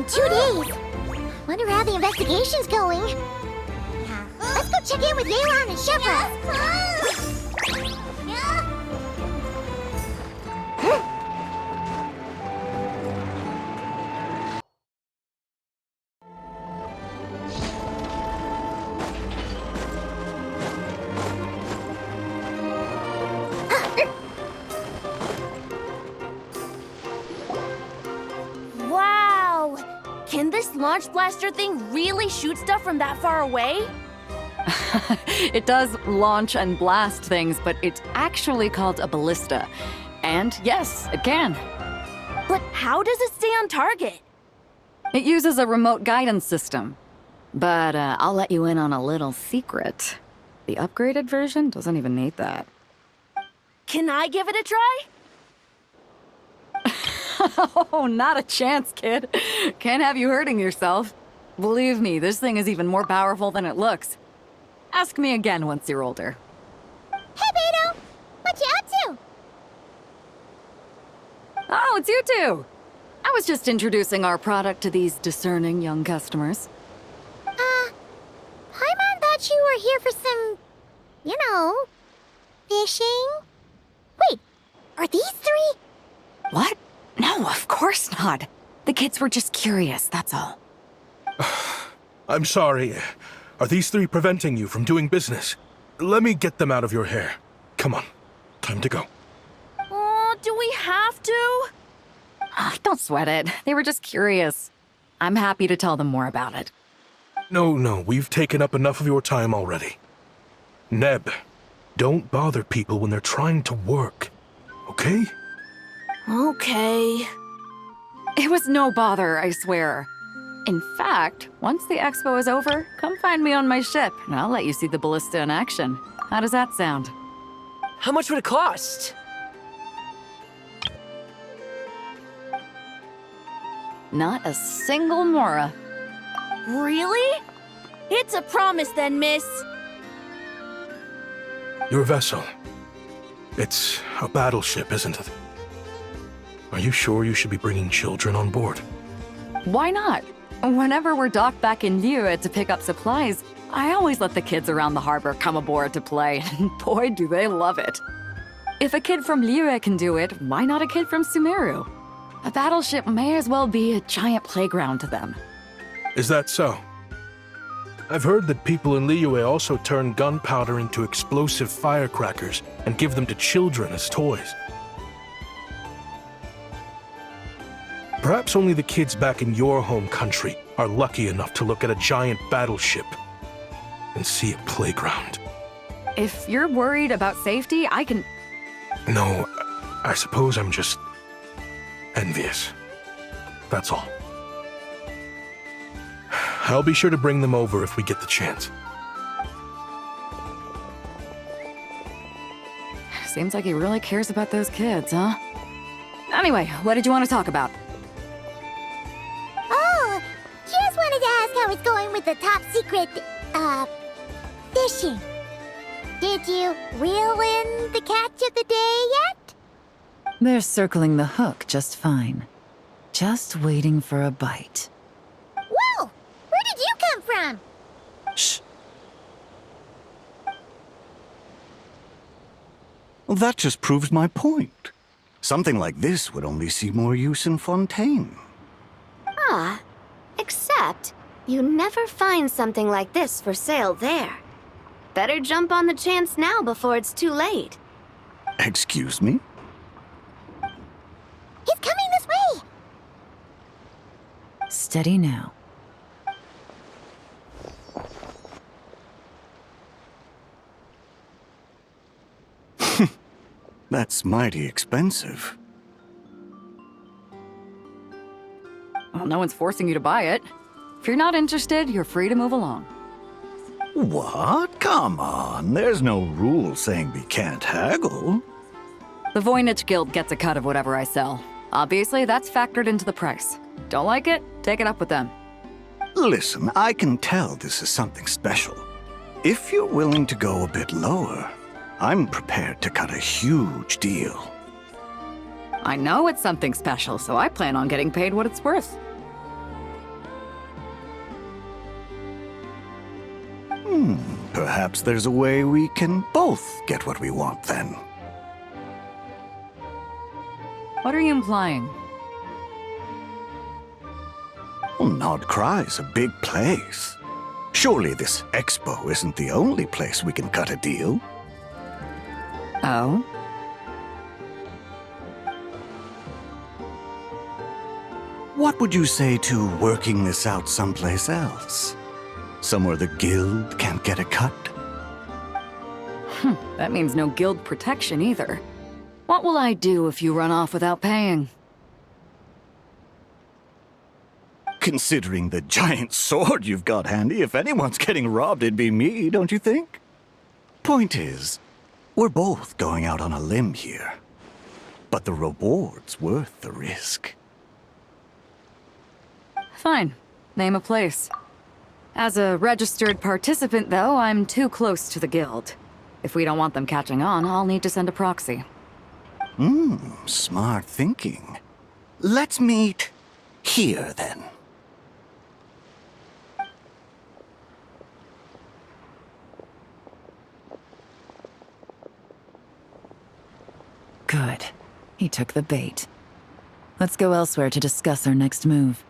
in 2 days. Wonder how the investigation's going. Let's go check in with Yelan and Shepra. Wow! Can this launch blaster thing really shoot stuff from that far away? It does launch and blast things, but it's actually called a ballista. And yes, it can. But how does it stay on target? It uses a remote guidance system. But I'll let you in on a little secret. The upgraded version doesn't even need that. Can I give it a try? Oh, not a chance, kid. Can't have you hurting yourself. Believe me, this thing is even more powerful than it looks. Ask me again once you're older. Hey, Beto! What you up to? Oh, it's you two! I was just introducing our product to these discerning young customers. Paimon thought you were here for some, fishing? Wait, are these 3? What? No, of course not. The kids were just curious, that's all. I'm sorry. Are these 3 preventing you from doing business? Let me get them out of your hair. Come on. Time to go. Oh, do we have to? Don't sweat it. They were just curious. I'm happy to tell them more about it. No, we've taken up enough of your time already. Neb, don't bother people when they're trying to work, okay? Okay. It was no bother, I swear. In fact, once the expo is over, come find me on my ship, and I'll let you see the ballista in action. How does that sound? How much would it cost? Not a single mora. Really? It's a promise then, miss. Your vessel. It's a battleship, isn't it? Are you sure you should be bringing children on board? Why not? Whenever we're docked back in Liyue to pick up supplies, I always let the kids around the harbor come aboard to play, and boy, do they love it. If a kid from Liyue can do it, why not a kid from Sumeru? A battleship may as well be a giant playground to them. Is that so? I've heard that people in Liyue also turn gunpowder into explosive firecrackers and give them to children as toys. Perhaps only the kids back in your home country are lucky enough to look at a giant battleship and see a playground. If you're worried about safety, I can... No, I suppose I'm just envious. That's all. I'll be sure to bring them over if we get the chance. Seems like he really cares about those kids, huh? Anyway, what did you want to talk about? Oh, just wanted to ask how it's going with the top secret, fishing. Did you reel in the catch of the day yet? They're circling the hook just fine. Just waiting for a bite. Whoa! Where did you come from? Shh. Well, that just proves my point. Something like this would only see more use in Fontaine. Ah, except you never find something like this for sale there. Better jump on the chance now before it's too late. Excuse me? He's coming this way! Steady now. That's mighty expensive. Well, no one's forcing you to buy it. If you're not interested, you're free to move along. What? Come on, there's no rule saying we can't haggle. The Voynich Guild gets a cut of whatever I sell. Obviously, that's factored into the price. Don't like it? Take it up with them. Listen, I can tell this is something special. If you're willing to go a bit lower, I'm prepared to cut a huge deal. I know it's something special, so I plan on getting paid what it's worth. Perhaps there's a way we can both get what we want then. What are you implying? Well, Nod-Krai's a big place. Surely this Expo isn't the only place we can cut a deal. Oh? What would you say to working this out someplace else? Somewhere the guild can't get a cut? That means no guild protection either. What will I do if you run off without paying? Considering the giant sword you've got handy, if anyone's getting robbed, it'd be me, don't you think? Point is, we're both going out on a limb here. But the reward's worth the risk. Fine. Name a place. As a registered participant, though, I'm too close to the guild. If we don't want them catching on, I'll need to send a proxy. Smart thinking. Let's meet here, then. Good. He took the bait. Let's go elsewhere to discuss our next move.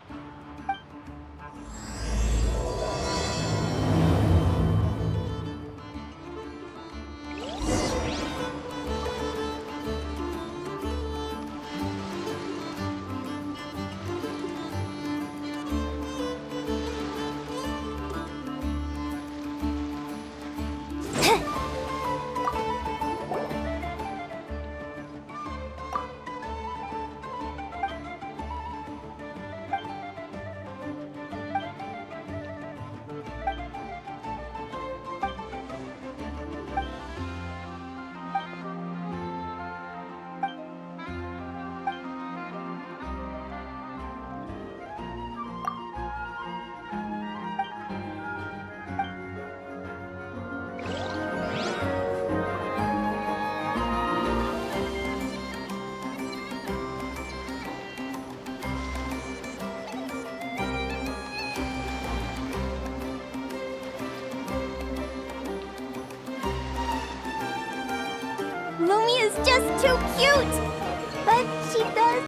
Lumi is just too cute! But she does...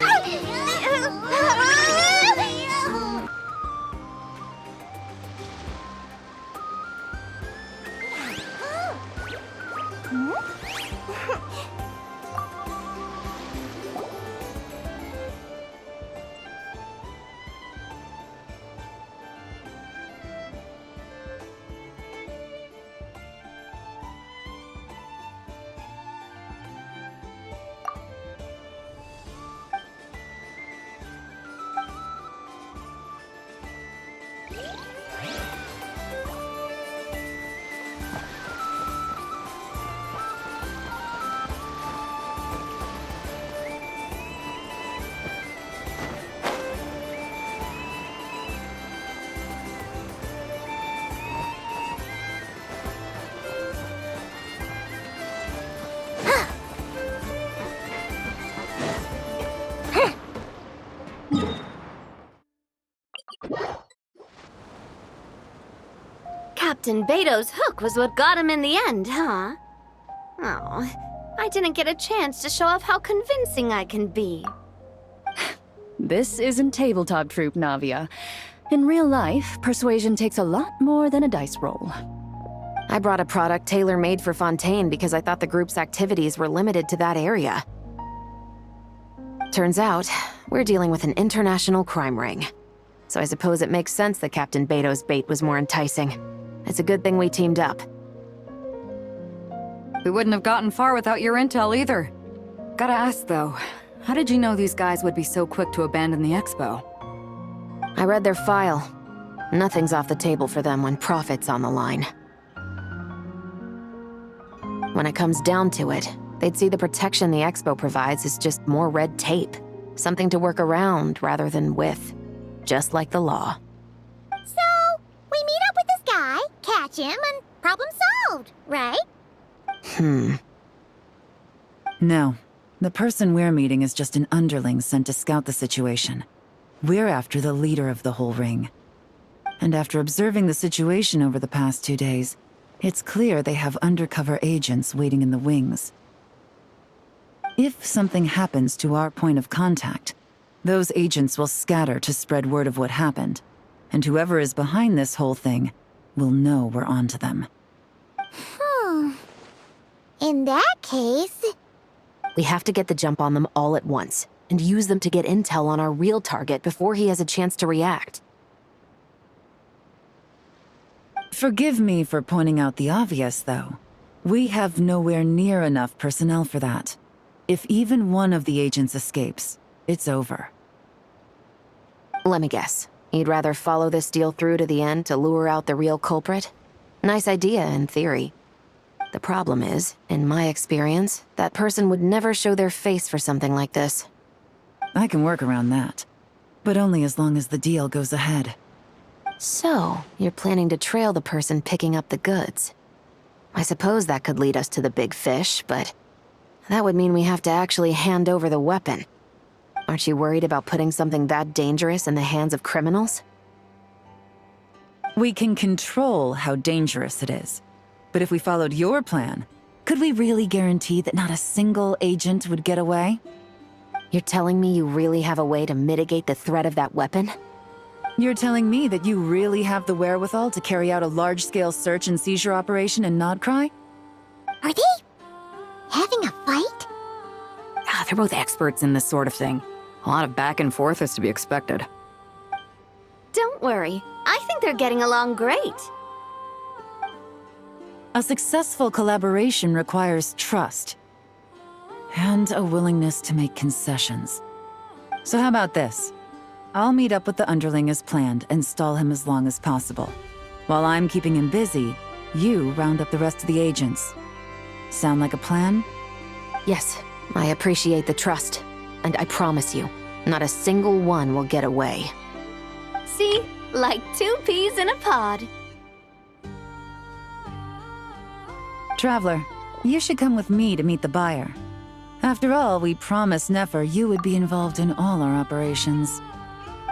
Captain Beto's hook was what got him in the end, huh? Oh, I didn't get a chance to show off how convincing I can be. This isn't tabletop troop, Navia. In real life, persuasion takes a lot more than a dice roll. I brought a product tailor-made for Fontaine because I thought the group's activities were limited to that area. Turns out, we're dealing with an international crime ring. So I suppose it makes sense that Captain Beto's bait was more enticing. It's a good thing we teamed up. We wouldn't have gotten far without your intel either. Gotta ask, though, how did you know these guys would be so quick to abandon the Expo? I read their file. Nothing's off the table for them when profit's on the line. When it comes down to it, they'd see the protection the Expo provides as just more red tape. Something to work around rather than with. Just like the law. So, we meet up with this guy, catch him, and problem solved, right? No. The person we're meeting is just an underling sent to scout the situation. We're after the leader of the whole ring. And after observing the situation over the past 2 days, It's clear they have undercover agents waiting in the wings. If something happens to our point of contact, those agents will scatter to spread word of what happened, and whoever is behind this whole thing will know we're onto them. In that case... We have to get the jump on them all at once, and use them to get intel on our real target before he has a chance to react. Forgive me for pointing out the obvious, though. We have nowhere near enough personnel for that. If even one of the agents escapes, it's over. Let me guess. You'd rather follow this deal through to the end to lure out the real culprit? Nice idea, in theory. The problem is, in my experience, that person would never show their face for something like this. I can work around that. But only as long as the deal goes ahead. So, you're planning to trail the person picking up the goods. I suppose that could lead us to the big fish, but that would mean we have to actually hand over the weapon. Aren't you worried about putting something that dangerous in the hands of criminals? We can control how dangerous it is. But if we followed your plan, could we really guarantee that not a single agent would get away? You're telling me you really have a way to mitigate the threat of that weapon? You're telling me that you really have the wherewithal to carry out a large-scale search and seizure operation in Nod-Krai? Are they having a fight? They're both experts in this sort of thing. A lot of back and forth is to be expected. Don't worry. I think they're getting along great. A successful collaboration requires trust. And a willingness to make concessions. So how about this? I'll meet up with the underling as planned and stall him as long as possible. While I'm keeping him busy, you round up the rest of the agents. Sound like a plan? Yes, I appreciate the trust. And I promise you, not a single one will get away. See? Like 2 peas in a pod. Traveler, you should come with me to meet the buyer. After all, we promised Nefer you would be involved in all our operations.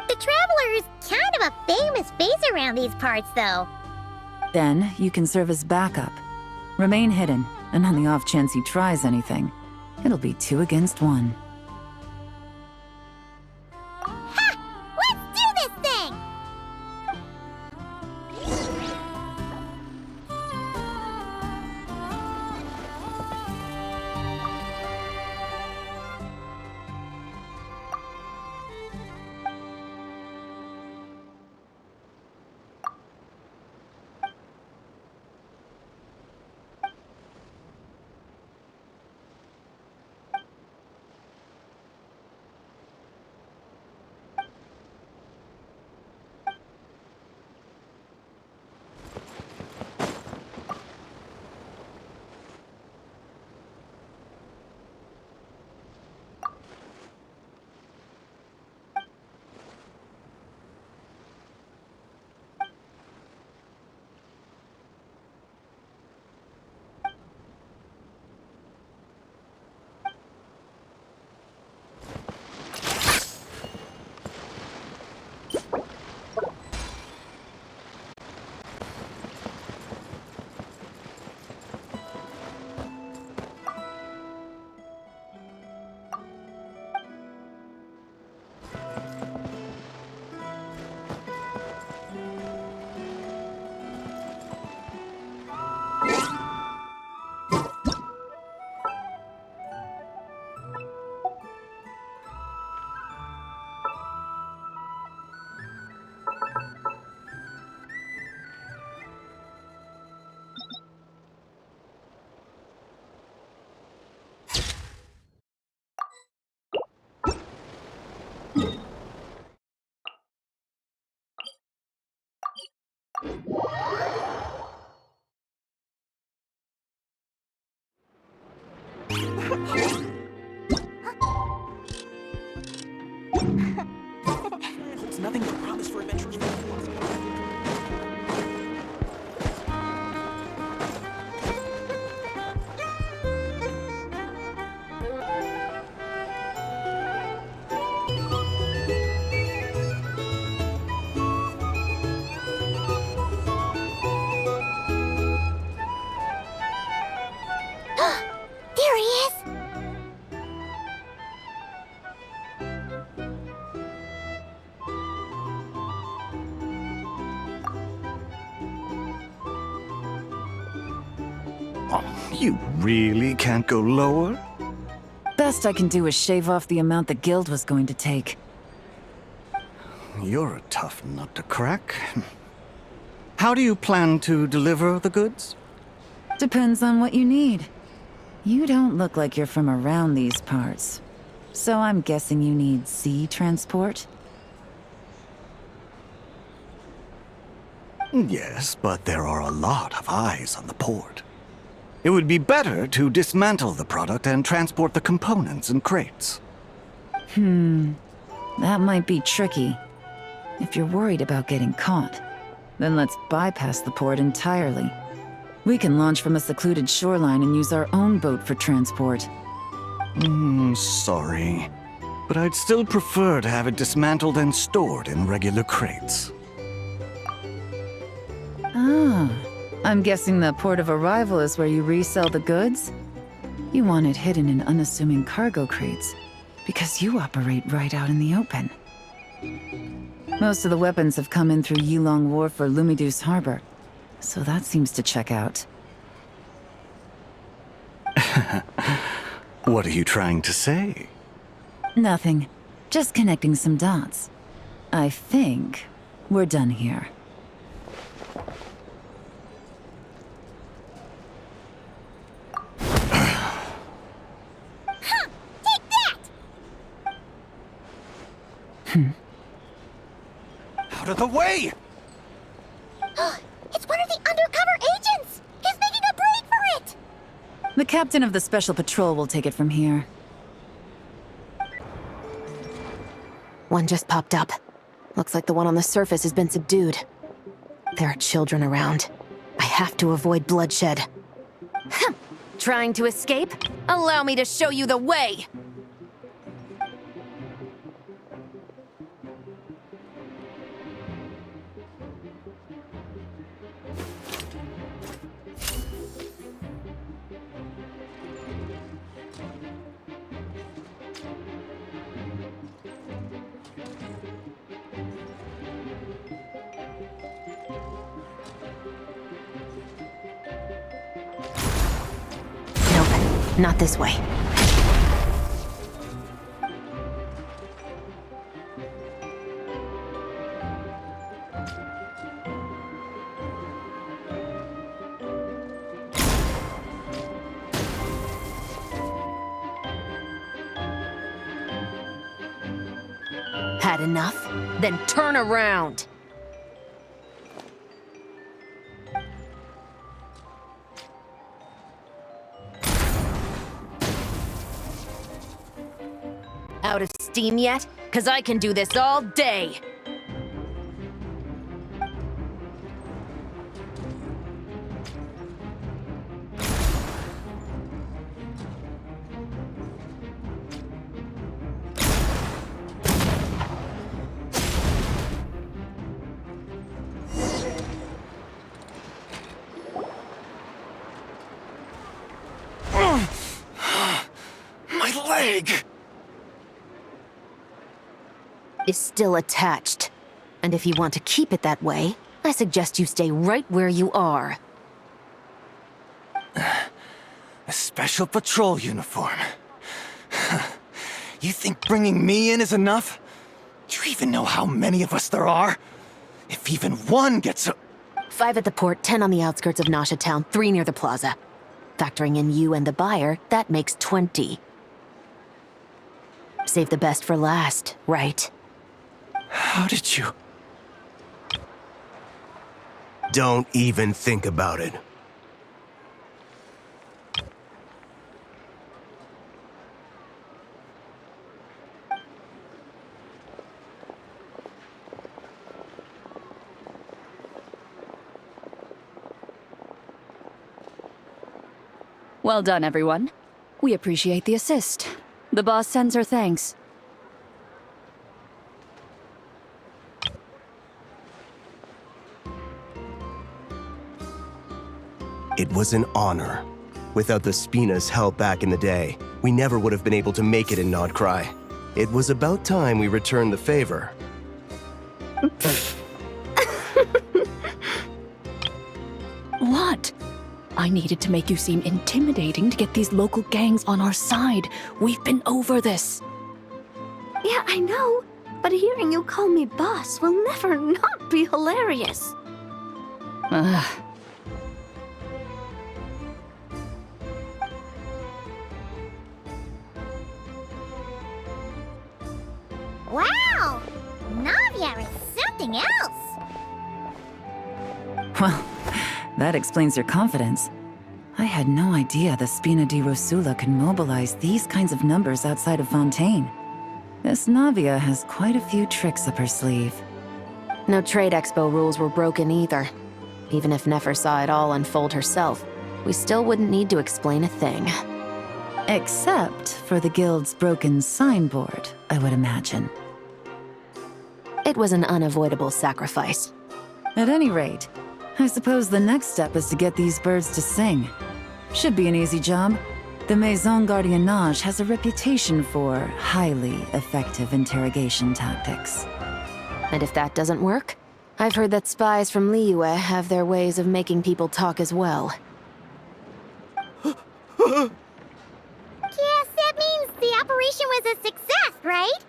The Traveler is kind of a famous face around these parts, though. Then, you can serve as backup. Remain hidden, and on the off chance he tries anything, it'll be 2 against 1. Ha! Let's do this thing! It's nothing but promise for adventures. Oh, you really can't go lower? Best I can do is shave off the amount the guild was going to take. You're a tough nut to crack. How do you plan to deliver the goods? Depends on what you need. You don't look like you're from around these parts. So I'm guessing you need sea transport? Yes, but there are a lot of eyes on the port. It would be better to dismantle the product and transport the components in crates. That might be tricky. If you're worried about getting caught, then let's bypass the port entirely. We can launch from a secluded shoreline and use our own boat for transport. Sorry. But I'd still prefer to have it dismantled and stored in regular crates. Ah, I'm guessing the port of arrival is where you resell the goods? You want it hidden in unassuming cargo crates, because you operate right out in the open. Most of the weapons have come in through Yilong Wharf or Lumidus Harbor, so that seems to check out. What are you trying to say? Nothing. Just connecting some dots. I think we're done here. Out of the way! It's one of the undercover agents! He's making a break for it! The captain of the Special Patrol will take it from here. One just popped up. Looks like the one on the surface has been subdued. There are children around. I have to avoid bloodshed. Trying to escape? Allow me to show you the way! Not this way. Had enough? Then turn around! Out of steam yet? 'Cause I can do this all day! My leg! Is still attached. And if you want to keep it that way, I suggest you stay right where you are. A special patrol uniform. You think bringing me in is enough? Do you even know how many of us there are? If even one gets a... 5 at the port, 10 on the outskirts of Nasha Town, 3 near the plaza. Factoring in you and the buyer, that makes 20. Save the best for last, right? How did you... Don't even think about it. Well done, everyone. We appreciate the assist. The boss sends her thanks. It was an honor. Without the Spina's help back in the day, we never would have been able to make it in Nod-Krai. It was about time we returned the favor. What? I needed to make you seem intimidating to get these local gangs on our side. We've been over this. Yeah, I know. But hearing you call me boss will never not be hilarious. Ugh. Wow! Navia is something else! Well, that explains your confidence. I had no idea the Spina di Rosula can mobilize these kinds of numbers outside of Fontaine. This Navia has quite a few tricks up her sleeve. No trade expo rules were broken either. Even if Nefer saw it all unfold herself, we still wouldn't need to explain a thing. Except for the guild's broken signboard, I would imagine. It was an unavoidable sacrifice. At any rate, I suppose the next step is to get these birds to sing. Should be an easy job. The Maison Gardiennage has a reputation for highly effective interrogation tactics. And if that doesn't work, I've heard that spies from Liyue have their ways of making people talk as well. Guess that means the operation was a success, right?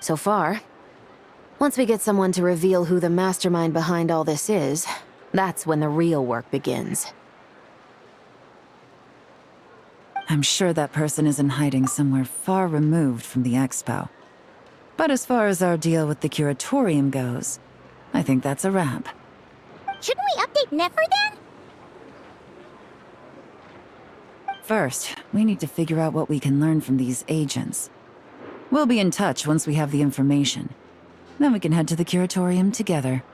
So far. Once we get someone to reveal who the mastermind behind all this is, that's when the real work begins. I'm sure that person is in hiding somewhere far removed from the Expo. But as far as our deal with the Curatorium goes, I think that's a wrap. Shouldn't we update Nefer then? First, we need to figure out what we can learn from these agents. We'll be in touch once we have the information. Then we can head to the Curatorium together.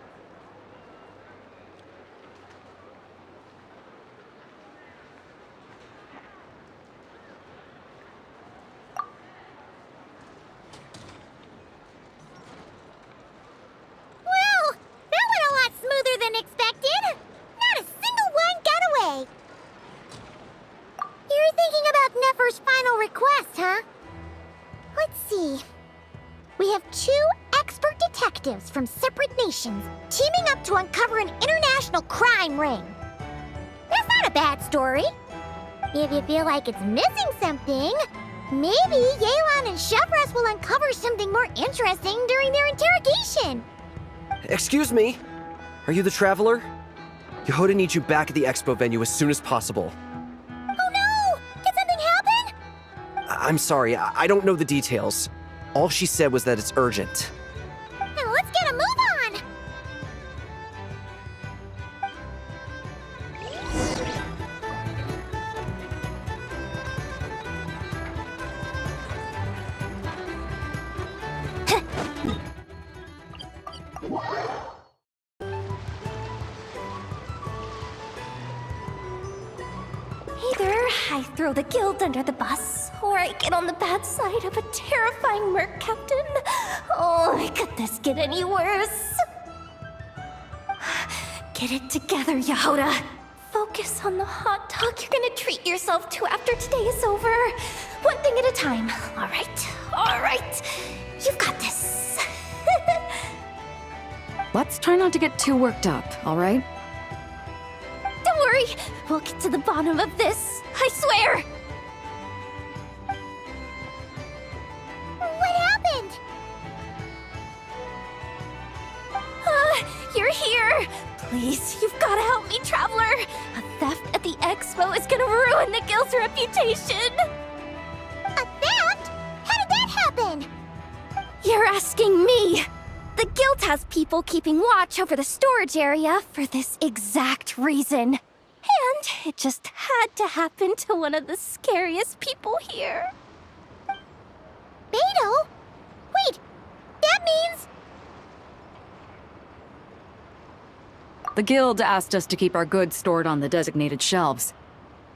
Well, that went a lot smoother than expected. Not a single one got away. You're thinking about Nefer's final request, huh? Let's see. We have 2 expert detectives from separate nations teaming up to uncover an international crime ring. That's not a bad story. If you feel like it's missing something, maybe Yelan and Chevres will uncover something more interesting during their interrogation. Excuse me? Are you the Traveler? Yehoda needs you back at the Expo venue as soon as possible. Oh no! Did something happen? I'm sorry, I don't know the details. All she said was that it's urgent. Now let's get a move on! Either I throw the guild under the bus, or I get on the bad side of a terrifying merc captain. Oh, could this get any worse? Get it together, Yehoda. Focus on the hot dog you're gonna treat yourself to after today is over. One thing at a time. All right. You've got this. Let's try not to get too worked up, all right? Don't worry, we'll get to the bottom of this. I swear. What happened? You're here. Please, you've got to help me, Traveler. A theft at the Expo is gonna ruin the guild's reputation. A theft? How did that happen? You're asking me. The guild has people keeping watch over the storage area for this exact reason. And it just had to happen to one of the scariest people here. Beto? Wait, that means... The guild asked us to keep our goods stored on the designated shelves.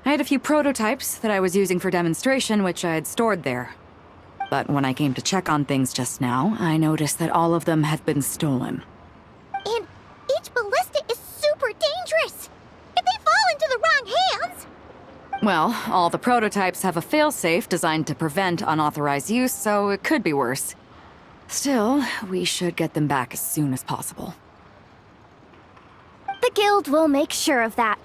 I had a few prototypes that I was using for demonstration, which I had stored there. But when I came to check on things just now, I noticed that all of them had been stolen. And each ballista is super dangerous. If they fall into the wrong hands... Well, all the prototypes have a failsafe designed to prevent unauthorized use, so it could be worse. Still, we should get them back as soon as possible. The guild will make sure of that.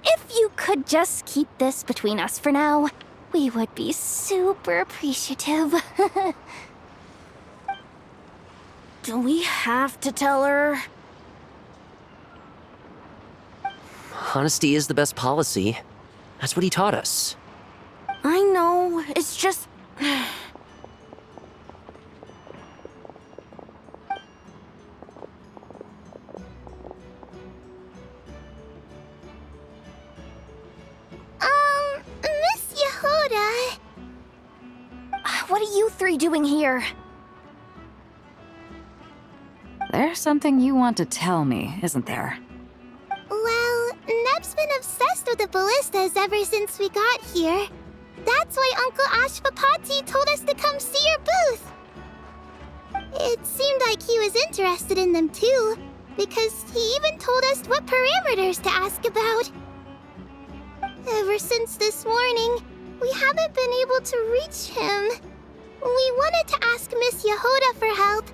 If you could just keep this between us for now, we would be super appreciative. Do we have to tell her? Honesty is the best policy. That's what he taught us. I know, it's just... Miss Yehuda... What are you three doing here? There's something you want to tell me, isn't there? Well, Neb's been obsessed with the ballistas ever since we got here. That's why Uncle Ashvapati told us to come see your booth. It seemed like he was interested in them too, because he even told us what parameters to ask about. Ever since this morning, we haven't been able to reach him. We wanted to ask Miss Yehuda for help,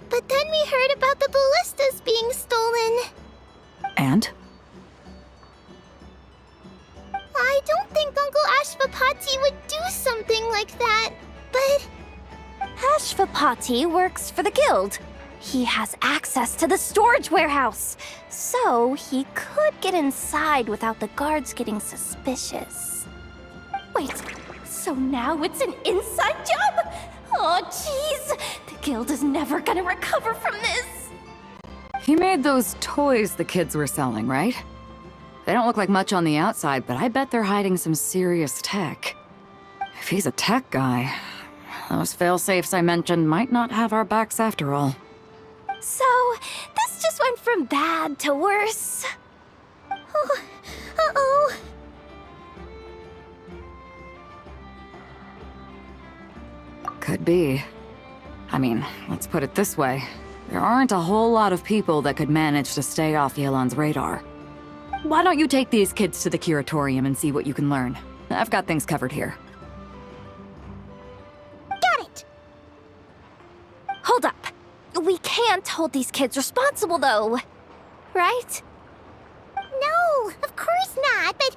but then we heard about the ballistas being stolen. And? I don't think Uncle Ashvapati would do something like that, but... Ashvapati works for the guild. He has access to the storage warehouse, so he could get inside without the guards getting suspicious. Wait, so now it's an inside job? Oh, jeez! The guild is never gonna recover from this! He made those toys the kids were selling, right? They don't look like much on the outside, but I bet they're hiding some serious tech. If he's a tech guy, those fail-safes I mentioned might not have our backs after all. So, this just went from bad to worse. Oh, uh-oh. Could be. I mean, let's put it this way. There aren't a whole lot of people that could manage to stay off Yelan's radar. Why don't you take these kids to the curatorium and see what you can learn? I've got things covered here. Got it! Hold up. We can't hold these kids responsible, though. Right? No, of course not, but...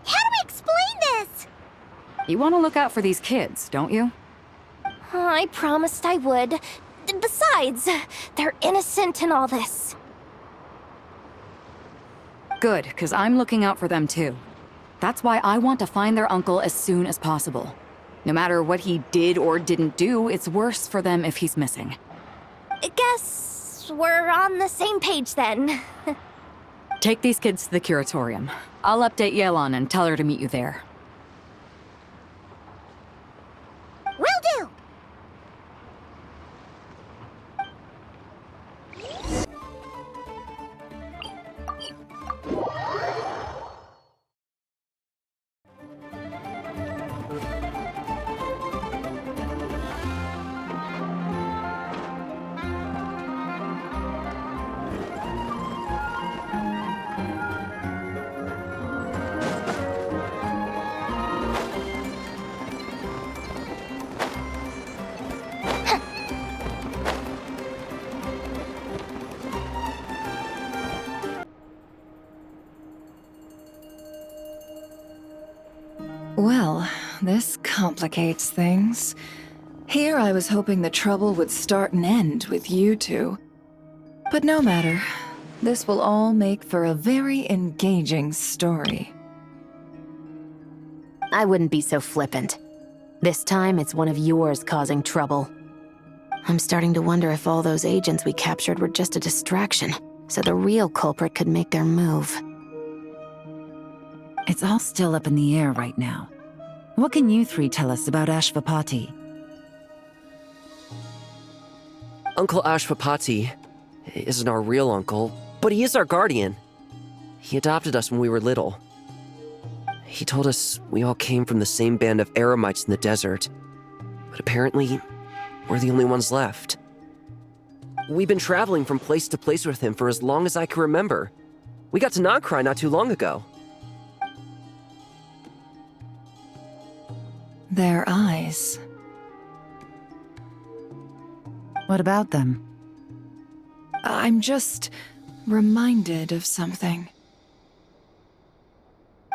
how do I explain this? You want to look out for these kids, don't you? I promised I would. Besides, they're innocent in all this. Good, because I'm looking out for them too. That's why I want to find their uncle as soon as possible. No matter what he did or didn't do, it's worse for them if he's missing. Guess we're on the same page then. Take these kids to the curatorium. I'll update Yelan and tell her to meet you there. Will do! Well, this complicates things. Here I was hoping the trouble would start and end with you two. But no matter. This will all make for a very engaging story. I wouldn't be so flippant. This time, it's one of yours causing trouble. I'm starting to wonder if all those agents we captured were just a distraction, so the real culprit could make their move. It's all still up in the air right now. What can you three tell us about Ashvapati? Uncle Ashvapati isn't our real uncle, but he is our guardian. He adopted us when we were little. He told us we all came from the same band of eremites in the desert, but apparently, we're the only ones left. We've been traveling from place to place with him for as long as I can remember. We got to Nod-Krai not too long ago. Their eyes. What about them? I'm just reminded of something.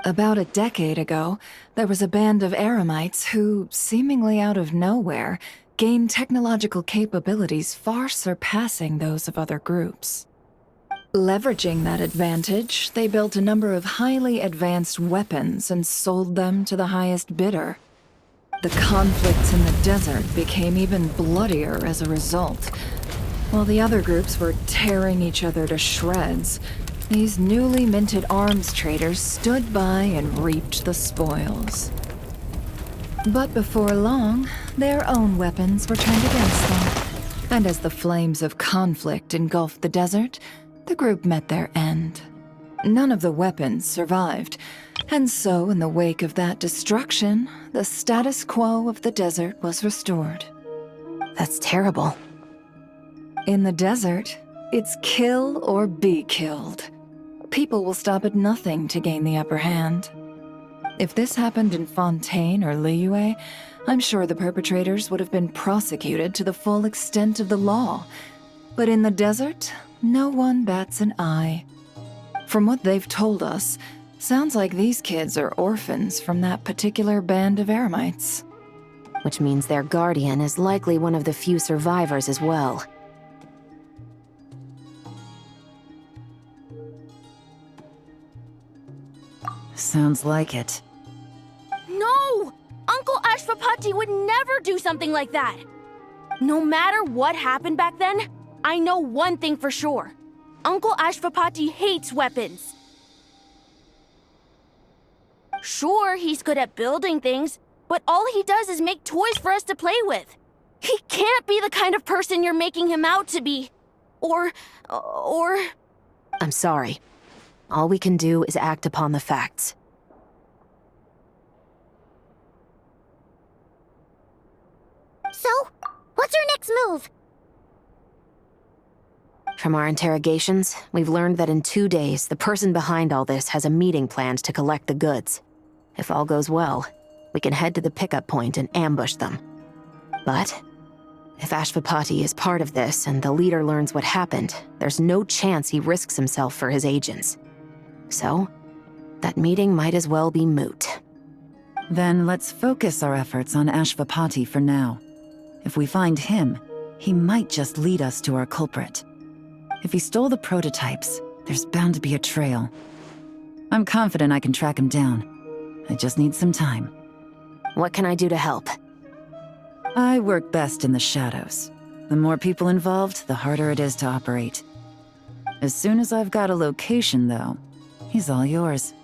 About a decade ago, there was a band of eremites who, seemingly out of nowhere, gained technological capabilities far surpassing those of other groups. Leveraging that advantage, they built a number of highly advanced weapons and sold them to the highest bidder. The conflicts in the desert became even bloodier as a result. While the other groups were tearing each other to shreds, these newly minted arms traders stood by and reaped the spoils. But before long, their own weapons were turned against them. And as the flames of conflict engulfed the desert, the group met their end. None of the weapons survived, and so in the wake of that destruction, the status quo of the desert was restored. That's terrible. In the desert, it's kill or be killed. People will stop at nothing to gain the upper hand. If this happened in Fontaine or Liyue, I'm sure the perpetrators would have been prosecuted to the full extent of the law. But in the desert, no one bats an eye. From what they've told us, sounds like these kids are orphans from that particular band of eremites. Which means their guardian is likely one of the few survivors as well. Sounds like it. No! Uncle Ashwapati would never do something like that! No matter what happened back then, I know one thing for sure. Uncle Ashwapati hates weapons. Sure, he's good at building things, but all he does is make toys for us to play with. He can't be the kind of person you're making him out to be. Or... I'm sorry. All we can do is act upon the facts. So, what's our next move? From our interrogations, we've learned that in 2 days, the person behind all this has a meeting planned to collect the goods. If all goes well, we can head to the pickup point and ambush them. But if Ashwapati is part of this and the leader learns what happened, there's no chance he risks himself for his agents. So, that meeting might as well be moot. Then let's focus our efforts on Ashwapati for now. If we find him, he might just lead us to our culprit. If he stole the prototypes, there's bound to be a trail. I'm confident I can track him down. I just need some time. What can I do to help? I work best in the shadows. The more people involved, the harder it is to operate. As soon as I've got a location, though, he's all yours.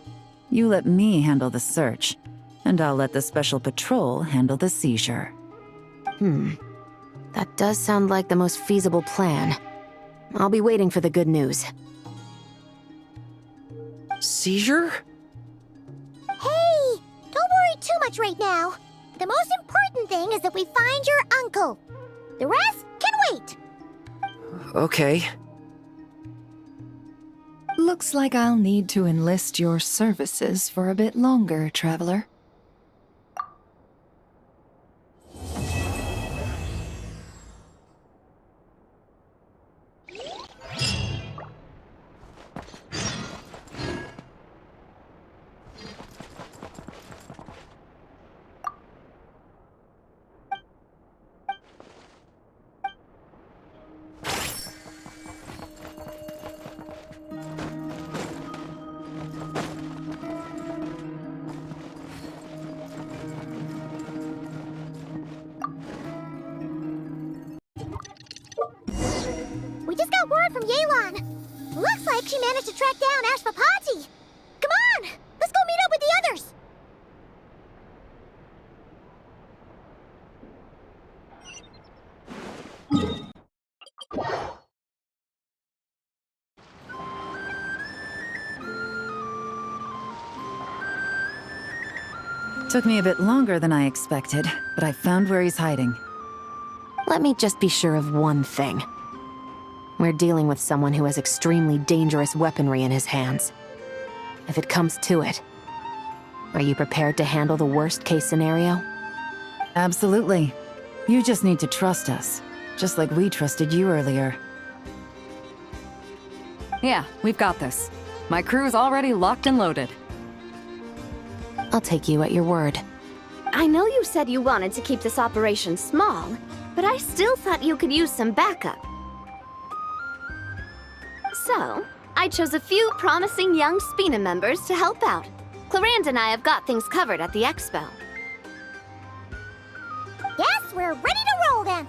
You let me handle the search, and I'll let the special patrol handle the seizure. That does sound like the most feasible plan. I'll be waiting for the good news. Seizure? Hey! Don't worry too much right now. The most important thing is that we find your uncle. The rest can wait. Okay. Looks like I'll need to enlist your services for a bit longer, Traveler. We just got word from Yelan. Looks like she managed to track down Ashwapati. Come on! Let's go meet up with the others! Took me a bit longer than I expected, but I found where he's hiding. Let me just be sure of one thing. We're dealing with someone who has extremely dangerous weaponry in his hands. If it comes to it, are you prepared to handle the worst-case scenario? Absolutely. You just need to trust us, just like we trusted you earlier. Yeah, we've got this. My crew's already locked and loaded. I'll take you at your word. I know you said you wanted to keep this operation small, but I still thought you could use some backup. So, I chose a few promising young Spina members to help out. Clarand and I have got things covered at the Expo. Yes, we're ready to roll then.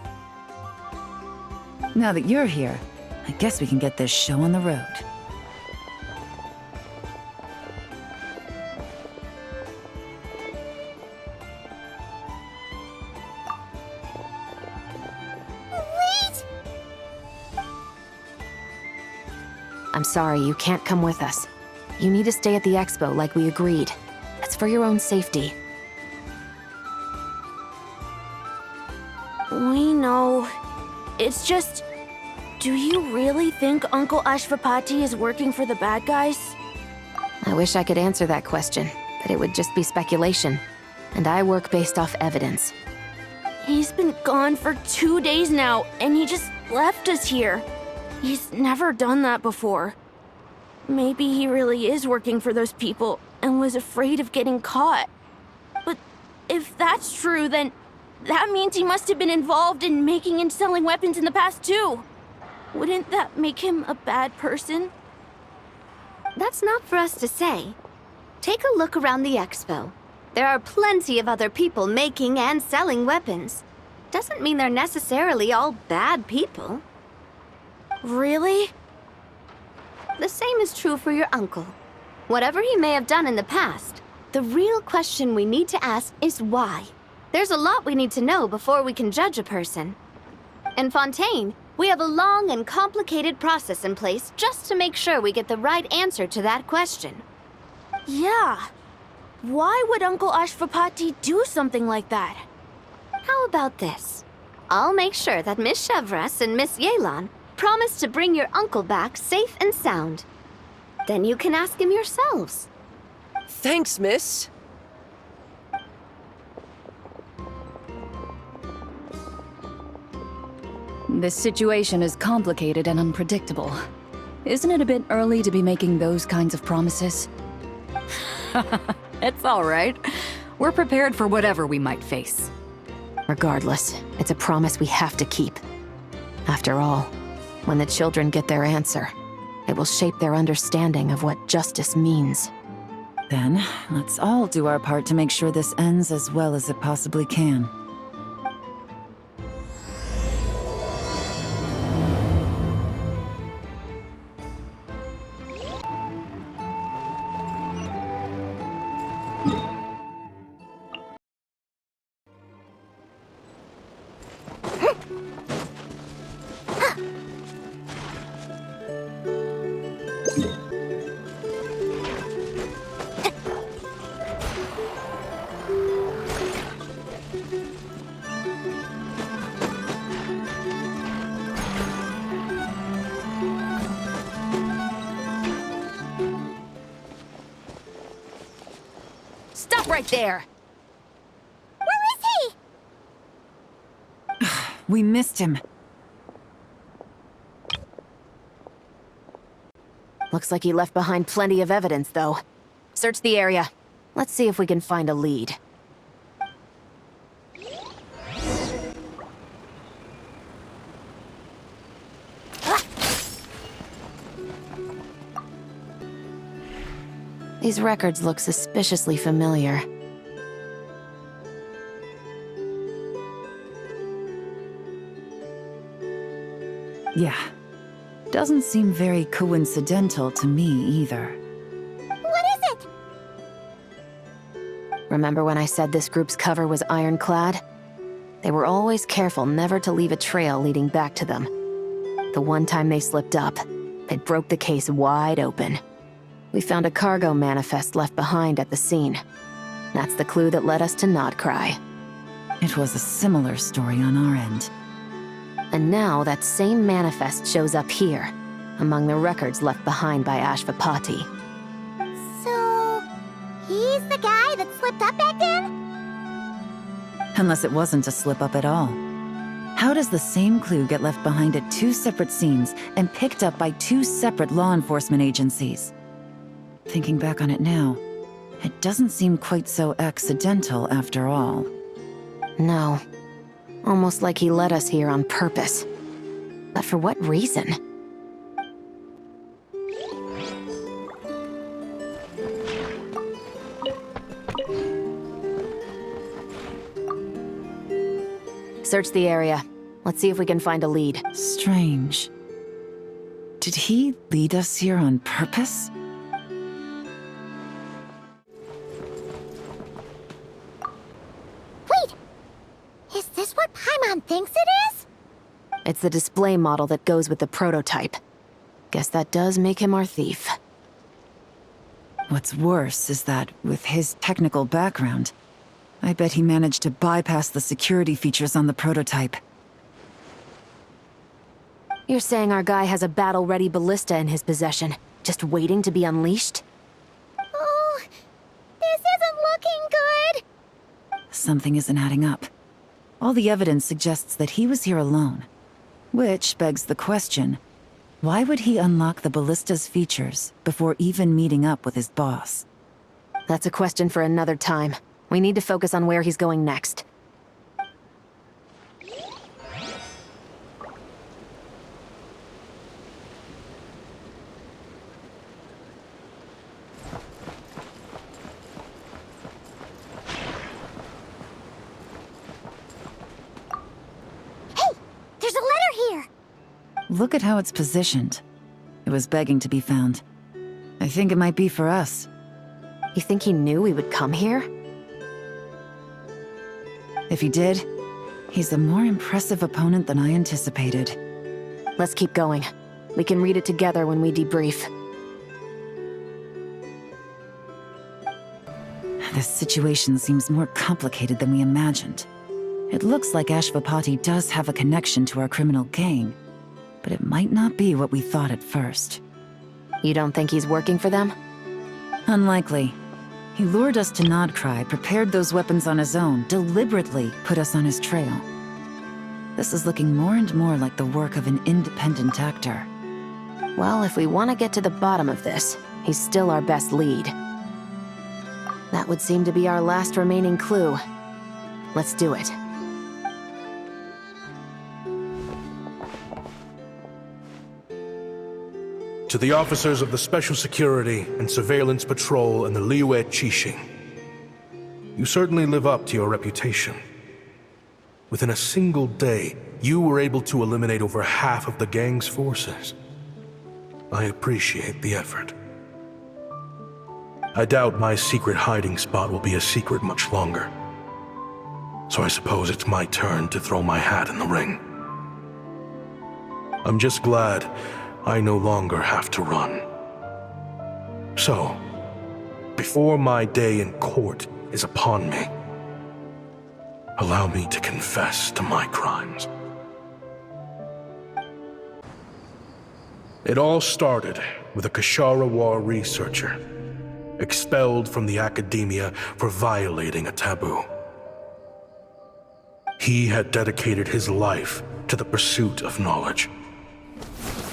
Now that you're here, I guess we can get this show on the road. Wait! I'm sorry, you can't come with us. You need to stay at the Expo like we agreed. It's for your own safety. We know. It's just... Do you really think Uncle Ashvapati is working for the bad guys? I wish I could answer that question, but it would just be speculation. And I work based off evidence. He's been gone for 2 days now, and he just left us here. He's never done that before. Maybe he really is working for those people and was afraid of getting caught. But if that's true, then that means he must have been involved in making and selling weapons in the past too. Wouldn't that make him a bad person? That's not for us to say. Take a look around the Expo. There are plenty of other people making and selling weapons. Doesn't mean they're necessarily all bad people. Really? The same is true for your uncle. Whatever he may have done in the past, the real question we need to ask is why. There's a lot we need to know before we can judge a person. In Fontaine, we have a long and complicated process in place just to make sure we get the right answer to that question. Yeah. Why would Uncle Ashvapati do something like that? How about this? I'll make sure that Miss Chevras and Miss Yelan promise to bring your uncle back safe and sound. Then you can ask him yourselves. Thanks, miss. This situation is complicated and unpredictable. Isn't it a bit early to be making those kinds of promises? It's all right. We're prepared for whatever we might face. Regardless, it's a promise we have to keep. After all, when the children get their answer, it will shape their understanding of what justice means. Then, let's all do our part to make sure this ends as well as it possibly can. Stop right there! Where is he? We missed him. Looks like he left behind plenty of evidence, though. Search the area. Let's see if we can find a lead. These records look suspiciously familiar. Yeah. Doesn't seem very coincidental to me either. What is it? Remember when I said this group's cover was ironclad? They were always careful never to leave a trail leading back to them. The one time they slipped up, it broke the case wide open. We found a cargo manifest left behind at the scene. That's the clue that led us to Nod-Krai. It was a similar story on our end. And now that same manifest shows up here, among the records left behind by Ashvapati. So... he's the guy that slipped up back then? Unless it wasn't a slip-up at all. How does the same clue get left behind at two separate scenes and picked up by two separate law enforcement agencies? Thinking back on it now, it doesn't seem quite so accidental after all. No. Almost like he led us here on purpose. But for what reason? Search the area. Let's see if we can find a lead. Strange. Did he lead us here on purpose? Wait! Is this what Paimon thinks it is? It's the display model that goes with the prototype. Guess that does make him our thief. What's worse is that, with his technical background, I bet he managed to bypass the security features on the prototype. You're saying our guy has a battle-ready ballista in his possession, just waiting to be unleashed? Oh, this isn't looking good. Something isn't adding up. All the evidence suggests that he was here alone. Which begs the question, why would he unlock the ballista's features before even meeting up with his boss? That's a question for another time. We need to focus on where he's going next. There's a letter here. Look at how it's positioned. It was begging to be found. I think it might be for us. You think he knew we would come here? If he did, he's a more impressive opponent than I anticipated. Let's keep going. We can read it together when we debrief. This situation seems more complicated than we imagined. It looks like Ashvapati does have a connection to our criminal gang, but it might not be what we thought at first. You don't think he's working for them? Unlikely. He lured us to Nod-Krai, prepared those weapons on his own, deliberately put us on his trail. This is looking more and more like the work of an independent actor. Well, if we want to get to the bottom of this, he's still our best lead. That would seem to be our last remaining clue. Let's do it. To the officers of the Special Security and Surveillance Patrol and the Liyue Qixing, you certainly live up to your reputation. Within a single day, you were able to eliminate over half of the gang's forces. I appreciate the effort. I doubt my secret hiding spot will be a secret much longer. So I suppose it's my turn to throw my hat in the ring. I'm just glad I no longer have to run. So, before my day in court is upon me, allow me to confess to my crimes. It all started with a Kshatriya researcher, expelled from the academia for violating a taboo. He had dedicated his life to the pursuit of knowledge.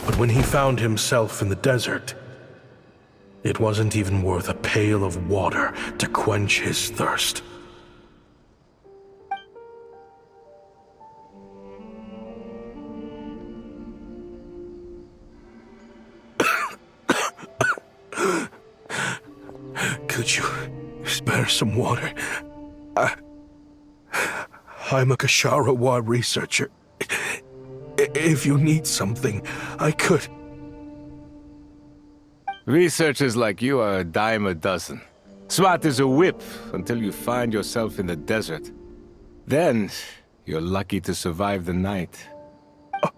But when he found himself in the desert, it wasn't even worth a pail of water to quench his thirst. Could you spare some water? I'm a Kshatriya researcher. If you need something, I could. Researchers like you are a dime a dozen. Smart as a whip until you find yourself in the desert. Then, you're lucky to survive the night.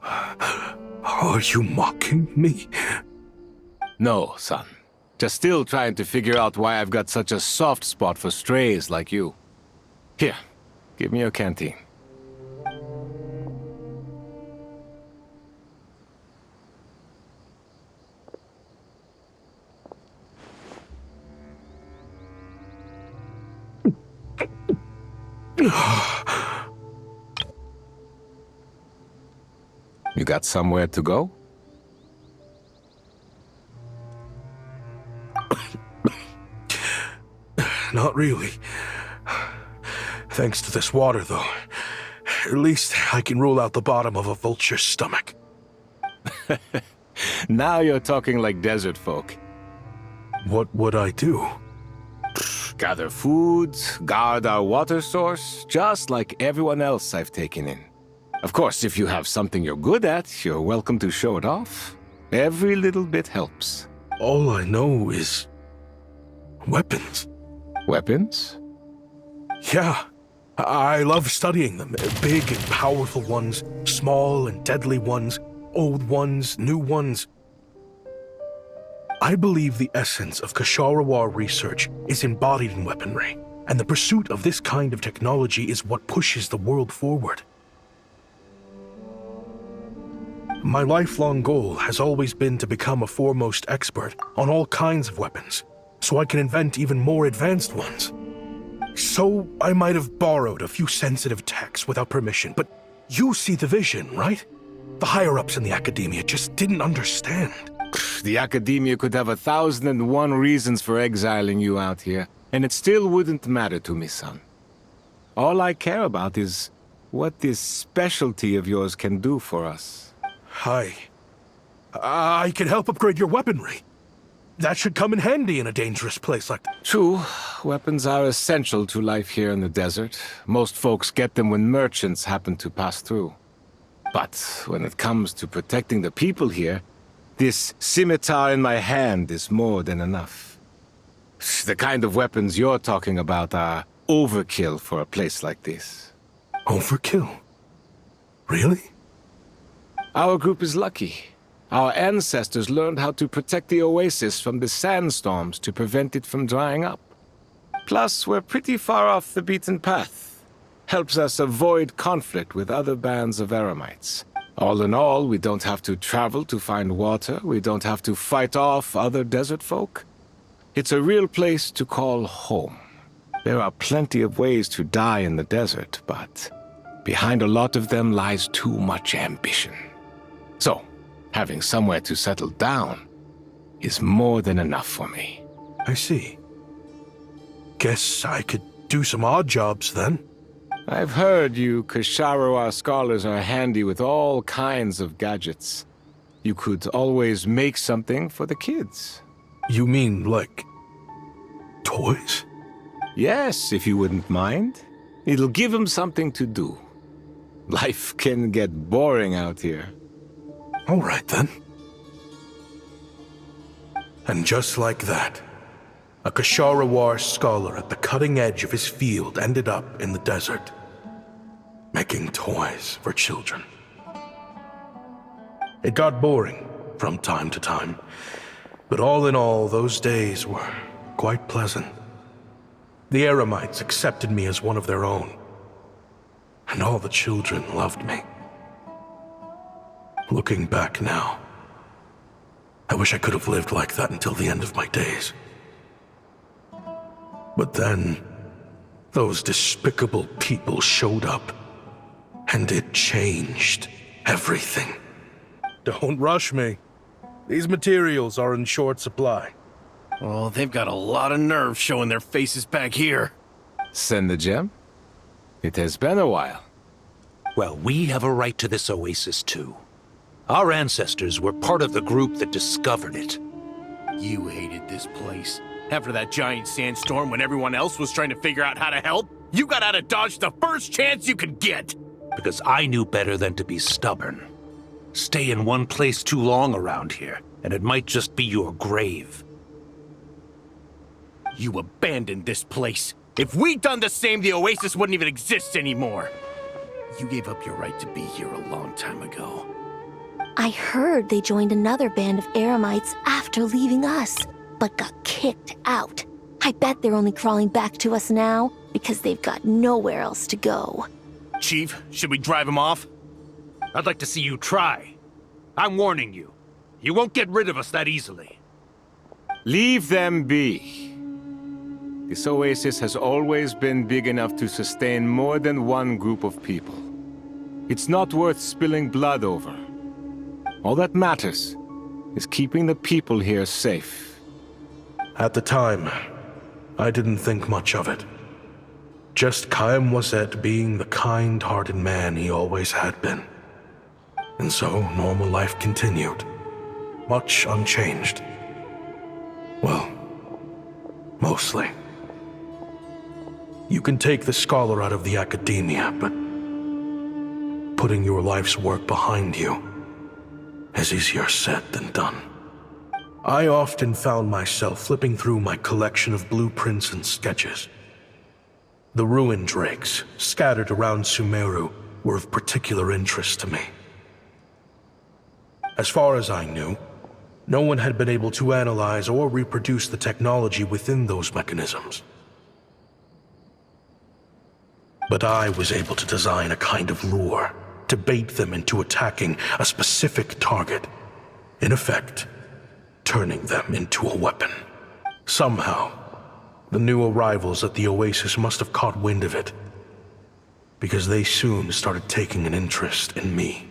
Are you mocking me? No, son. Just still trying to figure out why I've got such a soft spot for strays like you. Here, give me your canteen. got somewhere to go? Not really. Thanks to this water, though. At least I can rule out the bottom of a vulture's stomach. Now you're talking like desert folk. What would I do? Gather food, guard our water source, just like everyone else I've taken in. Of course, if you have something you're good at, you're welcome to show it off. Every little bit helps. All I know is... weapons. Weapons? Yeah. I love studying them. Big and powerful ones, small and deadly ones, old ones, new ones. I believe the essence of Kshatriya research is embodied in weaponry, and the pursuit of this kind of technology is what pushes the world forward. My lifelong goal has always been to become a foremost expert on all kinds of weapons, so I can invent even more advanced ones. So I might have borrowed a few sensitive techs without permission, but you see the vision, right? The higher-ups in the academia just didn't understand. The academia could have 1,001 reasons for exiling you out here, and it still wouldn't matter to me, son. All I care about is what this specialty of yours can do for us. I can help upgrade your weaponry. That should come in handy in a dangerous place like that. True, weapons are essential to life here in the desert. Most folks get them when merchants happen to pass through. But when it comes to protecting the people here, this scimitar in my hand is more than enough. The kind of weapons you're talking about are overkill for a place like this. Overkill? Really? Our group is lucky. Our ancestors learned how to protect the oasis from the sandstorms to prevent it from drying up. Plus, we're pretty far off the beaten path. Helps us avoid conflict with other bands of Eremites. All in all, we don't have to travel to find water, we don't have to fight off other desert folk. It's a real place to call home. There are plenty of ways to die in the desert, but behind a lot of them lies too much ambition. So, having somewhere to settle down is more than enough for me. I see. Guess I could do some odd jobs then. I've heard you Kshatriya scholars are handy with all kinds of gadgets. You could always make something for the kids. You mean, like, toys? Yes, if you wouldn't mind. It'll give them something to do. Life can get boring out here. All right, then. And just like that, a Kshatriya scholar at the cutting edge of his field ended up in the desert, making toys for children. It got boring from time to time, but all in all, those days were quite pleasant. The Eremites accepted me as one of their own, and all the children loved me. Looking back now, I wish I could have lived like that until the end of my days. But then, those despicable people showed up, and it changed everything. Don't rush me. These materials are in short supply. Oh, they've got a lot of nerve showing their faces back here. Send the gem? It has been a while. Well, we have a right to this oasis too. Our ancestors were part of the group that discovered it. You hated this place. After that giant sandstorm when everyone else was trying to figure out how to help, you got out of Dodge the first chance you could get! Because I knew better than to be stubborn. Stay in one place too long around here, and it might just be your grave. You abandoned this place. If we'd done the same, the oasis wouldn't even exist anymore. You gave up your right to be here a long time ago. I heard they joined another band of Eremites after leaving us, but got kicked out. I bet they're only crawling back to us now because they've got nowhere else to go. Chief, should we drive him off? I'd like to see you try. I'm warning you. You won't get rid of us that easily. Leave them be. This oasis has always been big enough to sustain more than one group of people. It's not worth spilling blood over. All that matters is keeping the people here safe. At the time, I didn't think much of it. Just Chaim Wazet being the kind-hearted man he always had been. And so, normal life continued. Much unchanged. Well, mostly. You can take the scholar out of the academia, but putting your life's work behind you is easier said than done. I often found myself flipping through my collection of blueprints and sketches. The ruin drakes scattered around Sumeru were of particular interest to me. As far as I knew, no one had been able to analyze or reproduce the technology within those mechanisms. But I was able to design a kind of lure to bait them into attacking a specific target. In effect, turning them into a weapon. Somehow, the new arrivals at the Oasis must have caught wind of it, because they soon started taking an interest in me.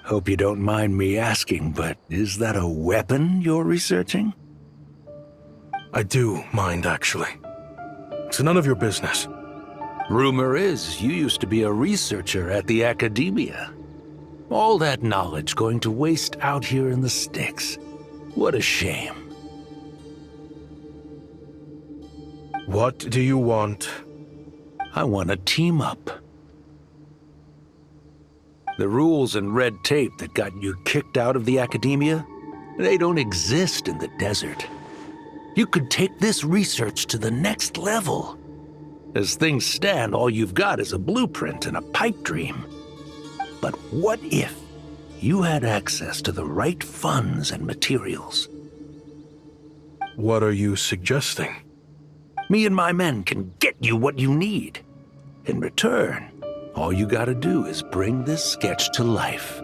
Hope you don't mind me asking, but is that a weapon you're researching? I do mind, actually. It's none of your business. Rumor is you used to be a researcher at the academia. All that knowledge going to waste out here in the sticks. What a shame. What do you want? I want to team up. The rules and red tape that got you kicked out of the academia, they don't exist in the desert. You could take this research to the next level. As things stand, all you've got is a blueprint and a pipe dream. But what if you had access to the right funds and materials? What are you suggesting? Me and my men can get you what you need. In return, all you gotta do is bring this sketch to life.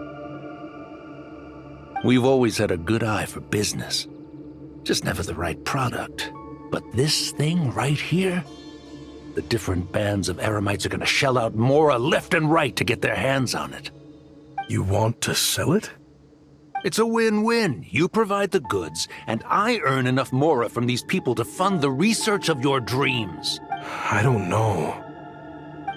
We've always had a good eye for business. Just never the right product. But this thing right here, the different bands of Eremites are gonna shell out Mora left and right to get their hands on it. You want to sell it? It's a win-win. You provide the goods, and I earn enough Mora from these people to fund the research of your dreams. I don't know.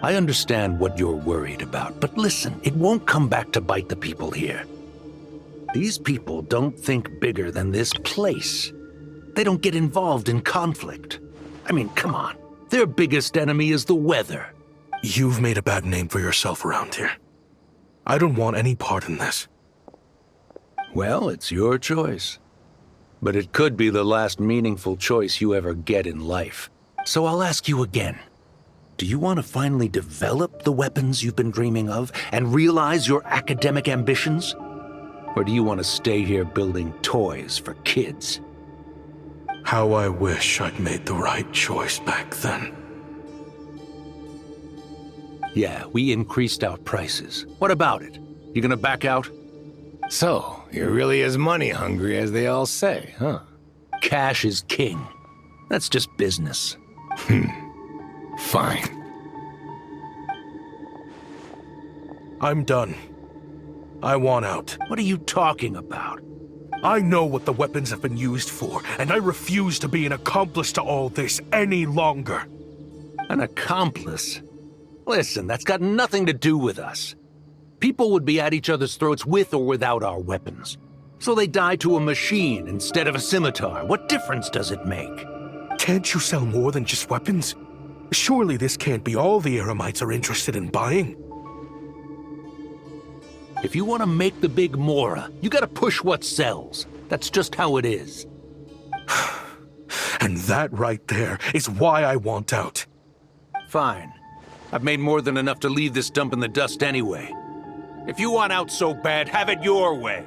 I understand what you're worried about, but listen, it won't come back to bite the people here. These people don't think bigger than this place. They don't get involved in conflict. I mean, come on. Their biggest enemy is the weather. You've made a bad name for yourself around here. I don't want any part in this. Well, it's your choice. But it could be the last meaningful choice you ever get in life. So I'll ask you again. Do you want to finally develop the weapons you've been dreaming of and realize your academic ambitions? Or do you want to stay here building toys for kids? How I wish I'd made the right choice back then. Yeah, we increased our prices. What about it? You gonna back out? So, you're really as money hungry as they all say, huh? Cash is king. That's just business. Fine. I'm done. I want out. What are you talking about? I know what the weapons have been used for, and I refuse to be an accomplice to all this any longer. An accomplice? Listen, that's got nothing to do with us. People would be at each other's throats with or without our weapons. So they die to a machine instead of a scimitar. What difference does it make? Can't you sell more than just weapons? Surely this can't be all the Eremites are interested in buying. If you want to make the big Mora, you gotta push what sells. That's just how it is. And that right there is why I want out. Fine. I've made more than enough to leave this dump in the dust anyway. If you want out so bad, have it your way.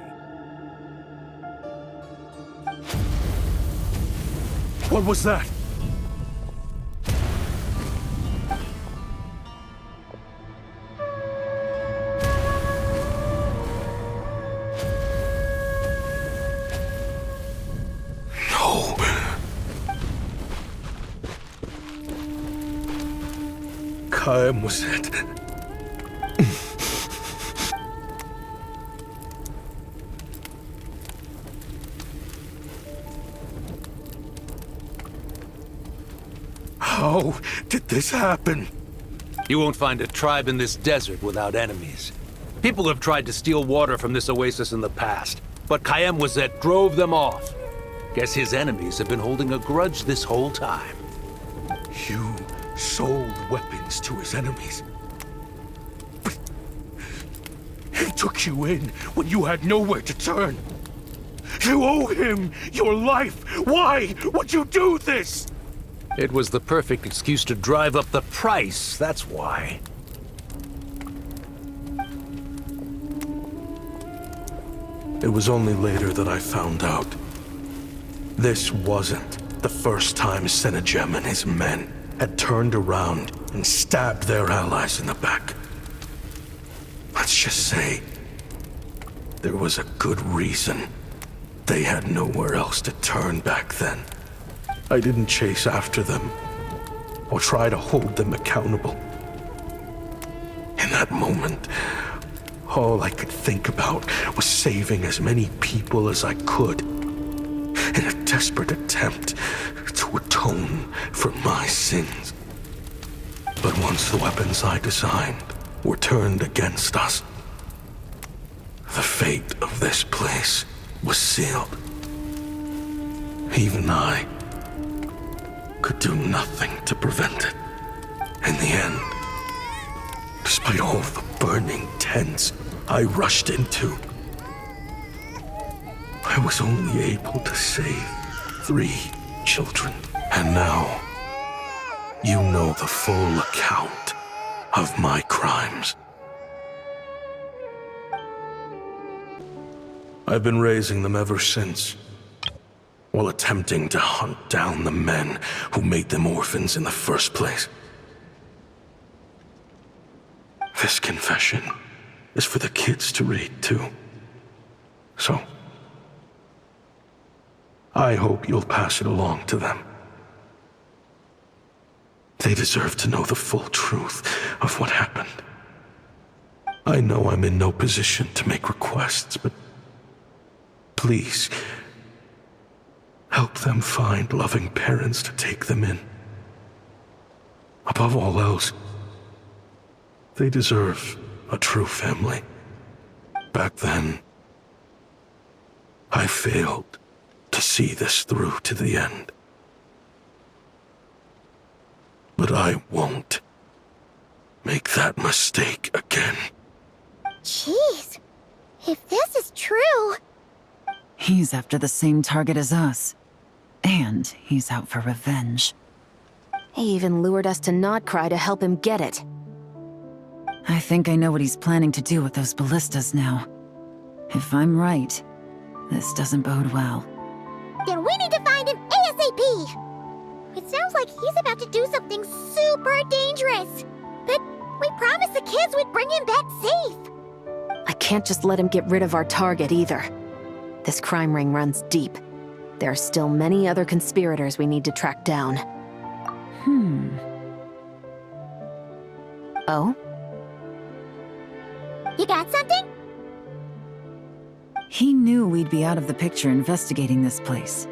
What was that? No. Chaim was it. How did this happen? You won't find a tribe in this desert without enemies. People have tried to steal water from this oasis in the past, but Kayem drove them off. Guess his enemies have been holding a grudge this whole time. You sold weapons to his enemies. But he took you in when you had nowhere to turn. You owe him your life. Why would you do this? It was the perfect excuse to drive up the price, that's why. It was only later that I found out. This wasn't the first time Senegem and his men had turned around and stabbed their allies in the back. Let's just say, there was a good reason they had nowhere else to turn back then. I didn't chase after them or try to hold them accountable. In that moment, all I could think about was saving as many people as I could in a desperate attempt to atone for my sins. But once the weapons I designed were turned against us, the fate of this place was sealed. Even I could do nothing to prevent it. In the end, despite all the burning tents I rushed into, I was only able to save 3 children. And now, you know the full account of my crimes. I've been raising them ever since, while attempting to hunt down the men who made them orphans in the first place. This confession is for the kids to read, too. So, I hope you'll pass it along to them. They deserve to know the full truth of what happened. I know I'm in no position to make requests, but please, help them find loving parents to take them in. Above all else, they deserve a true family. Back then, I failed to see this through to the end. But I won't make that mistake again. Jeez, if this is true... He's after the same target as us. And he's out for revenge. He even lured us to Nod-Krai to help him get it. I think I know what he's planning to do with those ballistas now. If I'm right, this doesn't bode well. Then we need to find him ASAP! It sounds like he's about to do something super dangerous. But we promised the kids we'd bring him back safe. I can't just let him get rid of our target either. This crime ring runs deep. There are still many other conspirators we need to track down. Oh? You got something? He knew we'd be out of the picture investigating this place.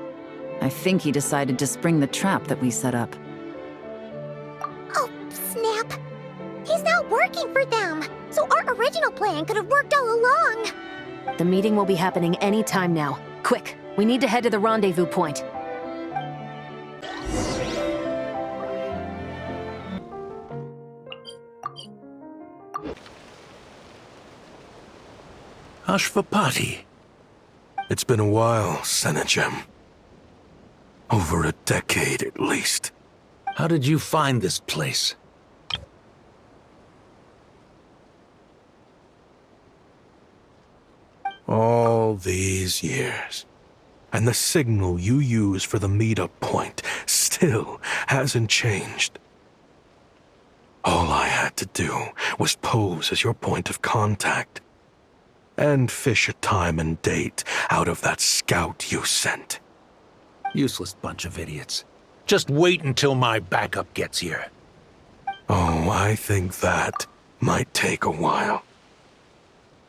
I think he decided to spring the trap that we set up. Oh, snap. He's not working for them. So our original plan could have worked all along. The meeting will be happening any time now. Quick, we need to head to the rendezvous point. Ashvapati. It's been a while, Senegem. Over a decade, at least. How did you find this place? All these years. And the signal you use for the meetup point still hasn't changed. All I had to do was pose as your point of contact. And fish a time and date out of that scout you sent. Useless bunch of idiots. Just wait until my backup gets here. Oh, I think that might take a while.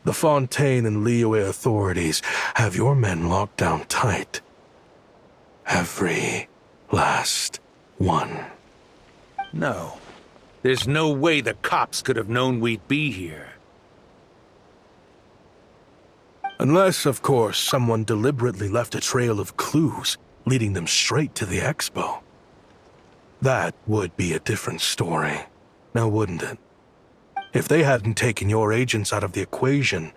The Fontaine and Liyue authorities have your men locked down tight. Every last one. No. There's no way the cops could have known we'd be here. Unless, of course, someone deliberately left a trail of clues, leading them straight to the Expo. That would be a different story, now wouldn't it? If they hadn't taken your agents out of the equation,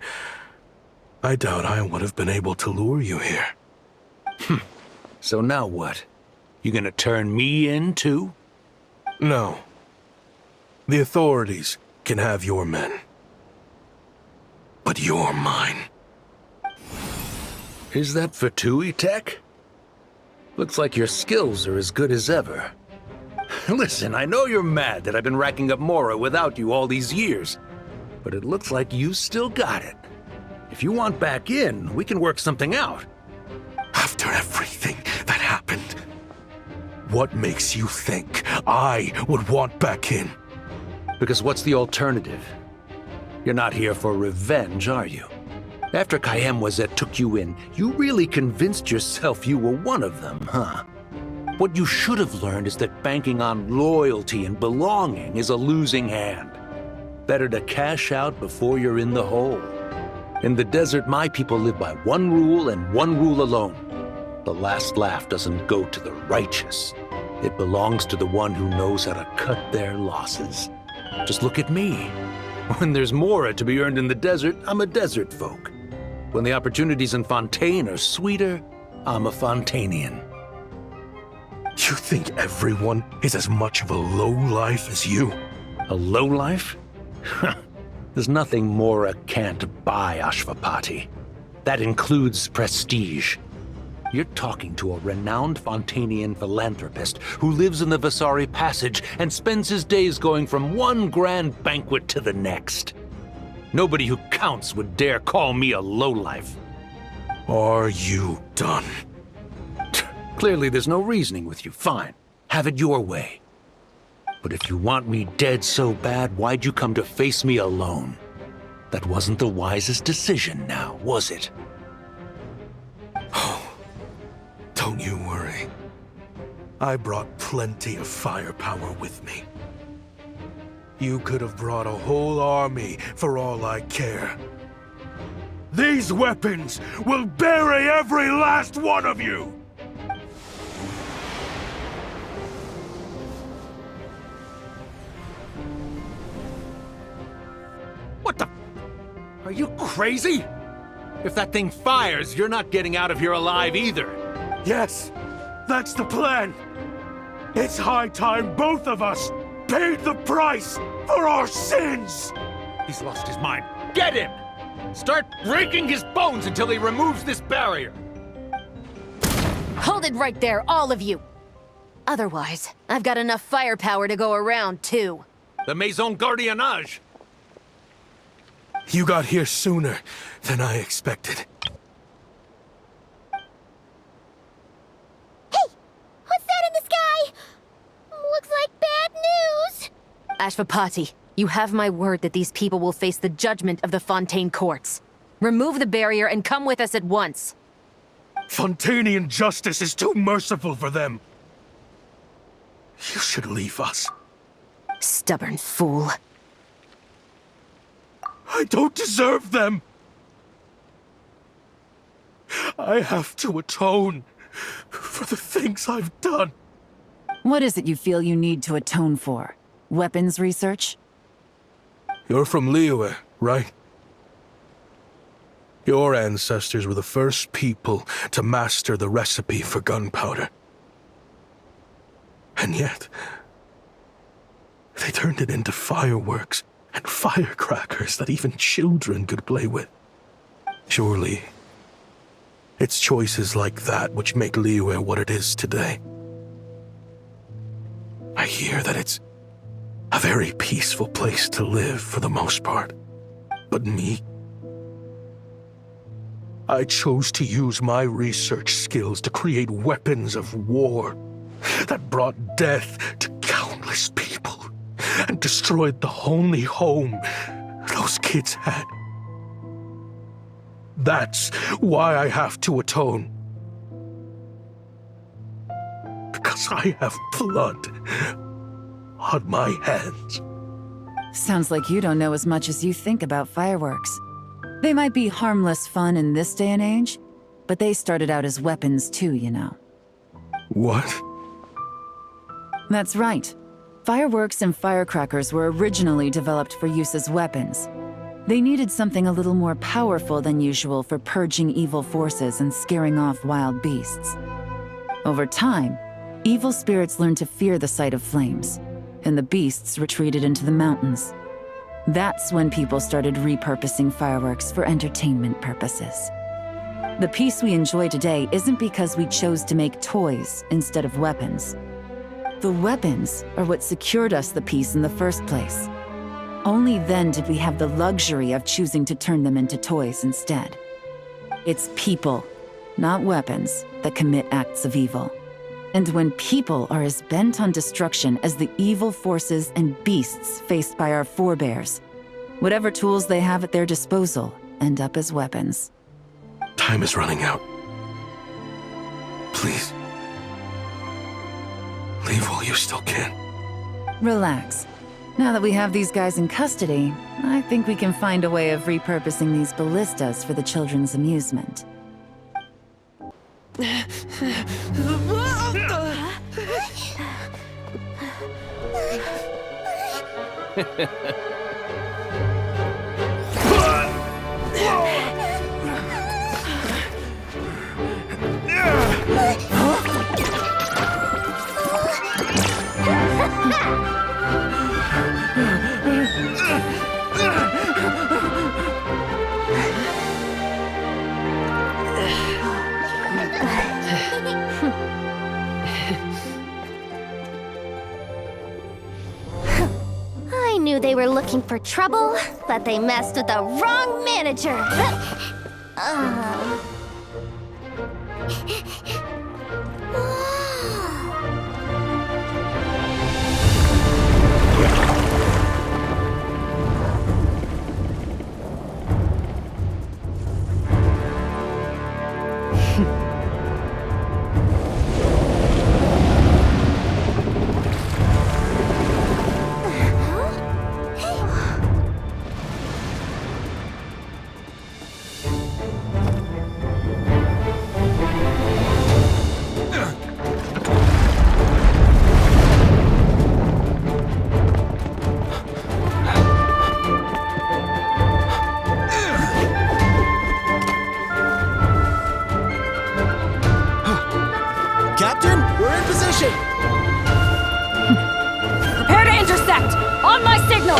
I doubt I would have been able to lure you here. So now what? You gonna turn me in, too? No. The authorities can have your men. But you're mine. Is that Fatui tech? Looks like your skills are as good as ever. Listen, I know you're mad that I've been racking up Mora without you all these years, but it looks like you still got it. If you want back in, we can work something out. After everything that happened, what makes you think I would want back in? Because what's the alternative? You're not here for revenge, are you? After Kayemwazet took you in, you really convinced yourself you were one of them, huh? What you should have learned is that banking on loyalty and belonging is a losing hand. Better to cash out before you're in the hole. In the desert, my people live by one rule and one rule alone. The last laugh doesn't go to the righteous. It belongs to the one who knows how to cut their losses. Just look at me. When there's Mora to be earned in the desert, I'm a desert folk. When the opportunities in Fontaine are sweeter, I'm a Fontanian. You think everyone is as much of a lowlife as you? A lowlife? There's nothing Mora can't buy, Ashvapati. That includes prestige. You're talking to a renowned Fontanian philanthropist who lives in the Vasari Passage and spends his days going from one grand banquet to the next. Nobody who counts would dare call me a lowlife. Are you done? Clearly there's no reasoning with you. Fine. Have it your way. But if you want me dead so bad, why'd you come to face me alone? That wasn't the wisest decision now, was it? Oh, don't you worry. I brought plenty of firepower with me. You could have brought a whole army for all I care. These weapons will bury every last one of you! What the? Are you crazy? If that thing fires, you're not getting out of here alive either. Yes, that's the plan. It's high time both of us paid the price for our sins! He's lost his mind. Get him! Start breaking his bones until he removes this barrier! Hold it right there, all of you! Otherwise, I've got enough firepower to go around, too. The Maison Gardiennage! You got here sooner than I expected. Hey! What's that in the sky? Looks like bad news! Ashvapati, you have my word that these people will face the judgment of the Fontaine courts. Remove the barrier and come with us at once. Fontanian justice is too merciful for them. You should leave us. Stubborn fool. I don't deserve them. I have to atone for the things I've done. What is it you feel you need to atone for? Weapons research? You're from Liyue, right? Your ancestors were the first people to master the recipe for gunpowder. And yet, they turned it into fireworks and firecrackers that even children could play with. Surely, it's choices like that which make Liyue what it is today. I hear that it's a very peaceful place to live for the most part. But me? I chose to use my research skills to create weapons of war that brought death to countless people and destroyed the only home those kids had. That's why I have to atone. Because I have blood on my hands. Sounds like you don't know as much as you think about fireworks. They might be harmless fun in this day and age, but they started out as weapons too, you know. What? That's right. Fireworks and firecrackers were originally developed for use as weapons. They needed something a little more powerful than usual for purging evil forces and scaring off wild beasts. Over time, evil spirits learned to fear the sight of flames, and the beasts retreated into the mountains. That's when people started repurposing fireworks for entertainment purposes. The peace we enjoy today isn't because we chose to make toys instead of weapons. The weapons are what secured us the peace in the first place. Only then did we have the luxury of choosing to turn them into toys instead. It's people, not weapons, that commit acts of evil. And when people are as bent on destruction as the evil forces and beasts faced by our forebears, whatever tools they have at their disposal end up as weapons. Time is running out. Please. Leave while you still can. Relax. Now that we have these guys in custody, I think we can find a way of repurposing these ballistas for the children's amusement. I knew they were looking for trouble, but they messed with the wrong manager. Captain, we're in position! Prepare to intersect! On my signal!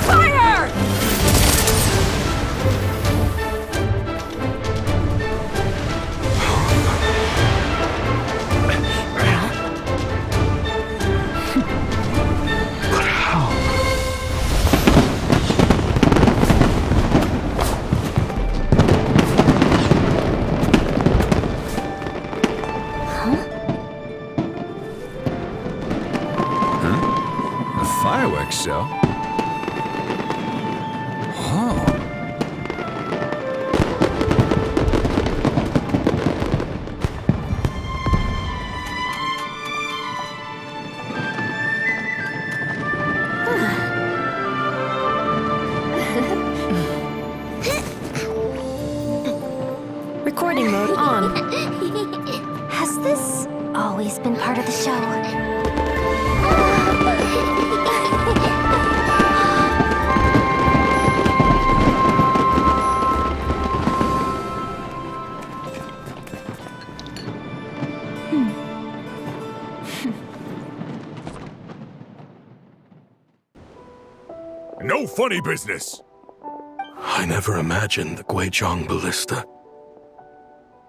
Fire! But how? Fireworks show? Oh. Recording mode on. Has this always been part of the show? No funny business! I never imagined the Guizhong ballista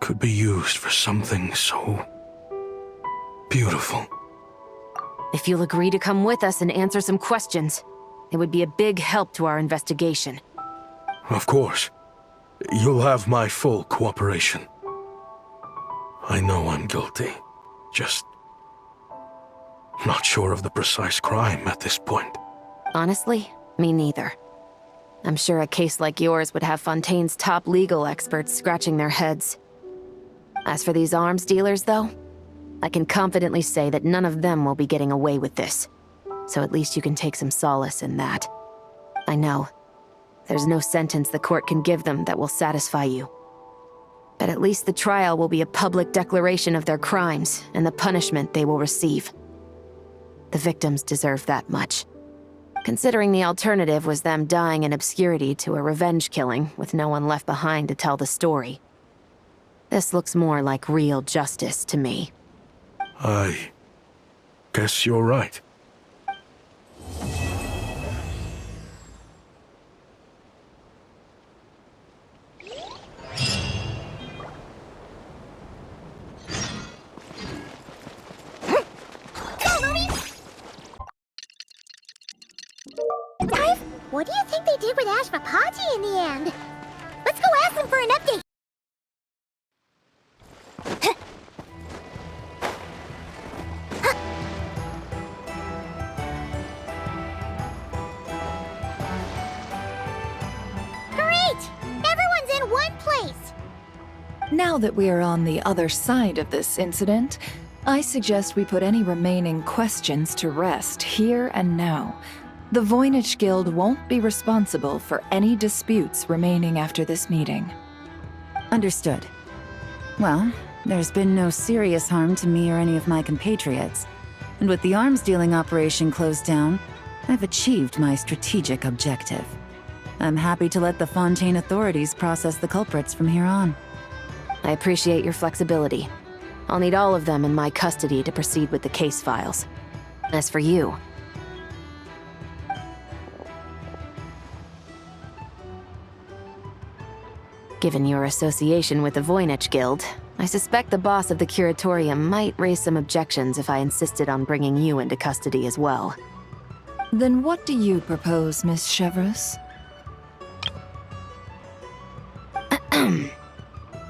could be used for something so beautiful. If you'll agree to come with us and answer some questions, it would be a big help to our investigation. Of course. You'll have my full cooperation. I know I'm guilty. Just not sure of the precise crime at this point. Honestly, me neither. I'm sure a case like yours would have Fontaine's top legal experts scratching their heads. As for these arms dealers, though, I can confidently say that none of them will be getting away with this. So at least you can take some solace in that. I know, there's no sentence the court can give them that will satisfy you. But at least the trial will be a public declaration of their crimes and the punishment they will receive. The victims deserve that much. Considering the alternative was them dying in obscurity to a revenge killing with no one left behind to tell the story. This looks more like real justice to me. I guess you're right. What do you think they did with Ashvapati in the end? Let's go ask them for an update. Great! Everyone's in one place! Now that we are on the other side of this incident, I suggest we put any remaining questions to rest here and now. The Voynich Guild won't be responsible for any disputes remaining after this meeting. Understood. Well, there's been no serious harm to me or any of my compatriots. And with the arms dealing operation closed down, I've achieved my strategic objective. I'm happy to let the Fontaine authorities process the culprits from here on. I appreciate your flexibility. I'll need all of them in my custody to proceed with the case files. As for you, given your association with the Voynich Guild, I suspect the boss of the Curatorium might raise some objections if I insisted on bringing you into custody as well. Then what do you propose, Miss Chevreuse?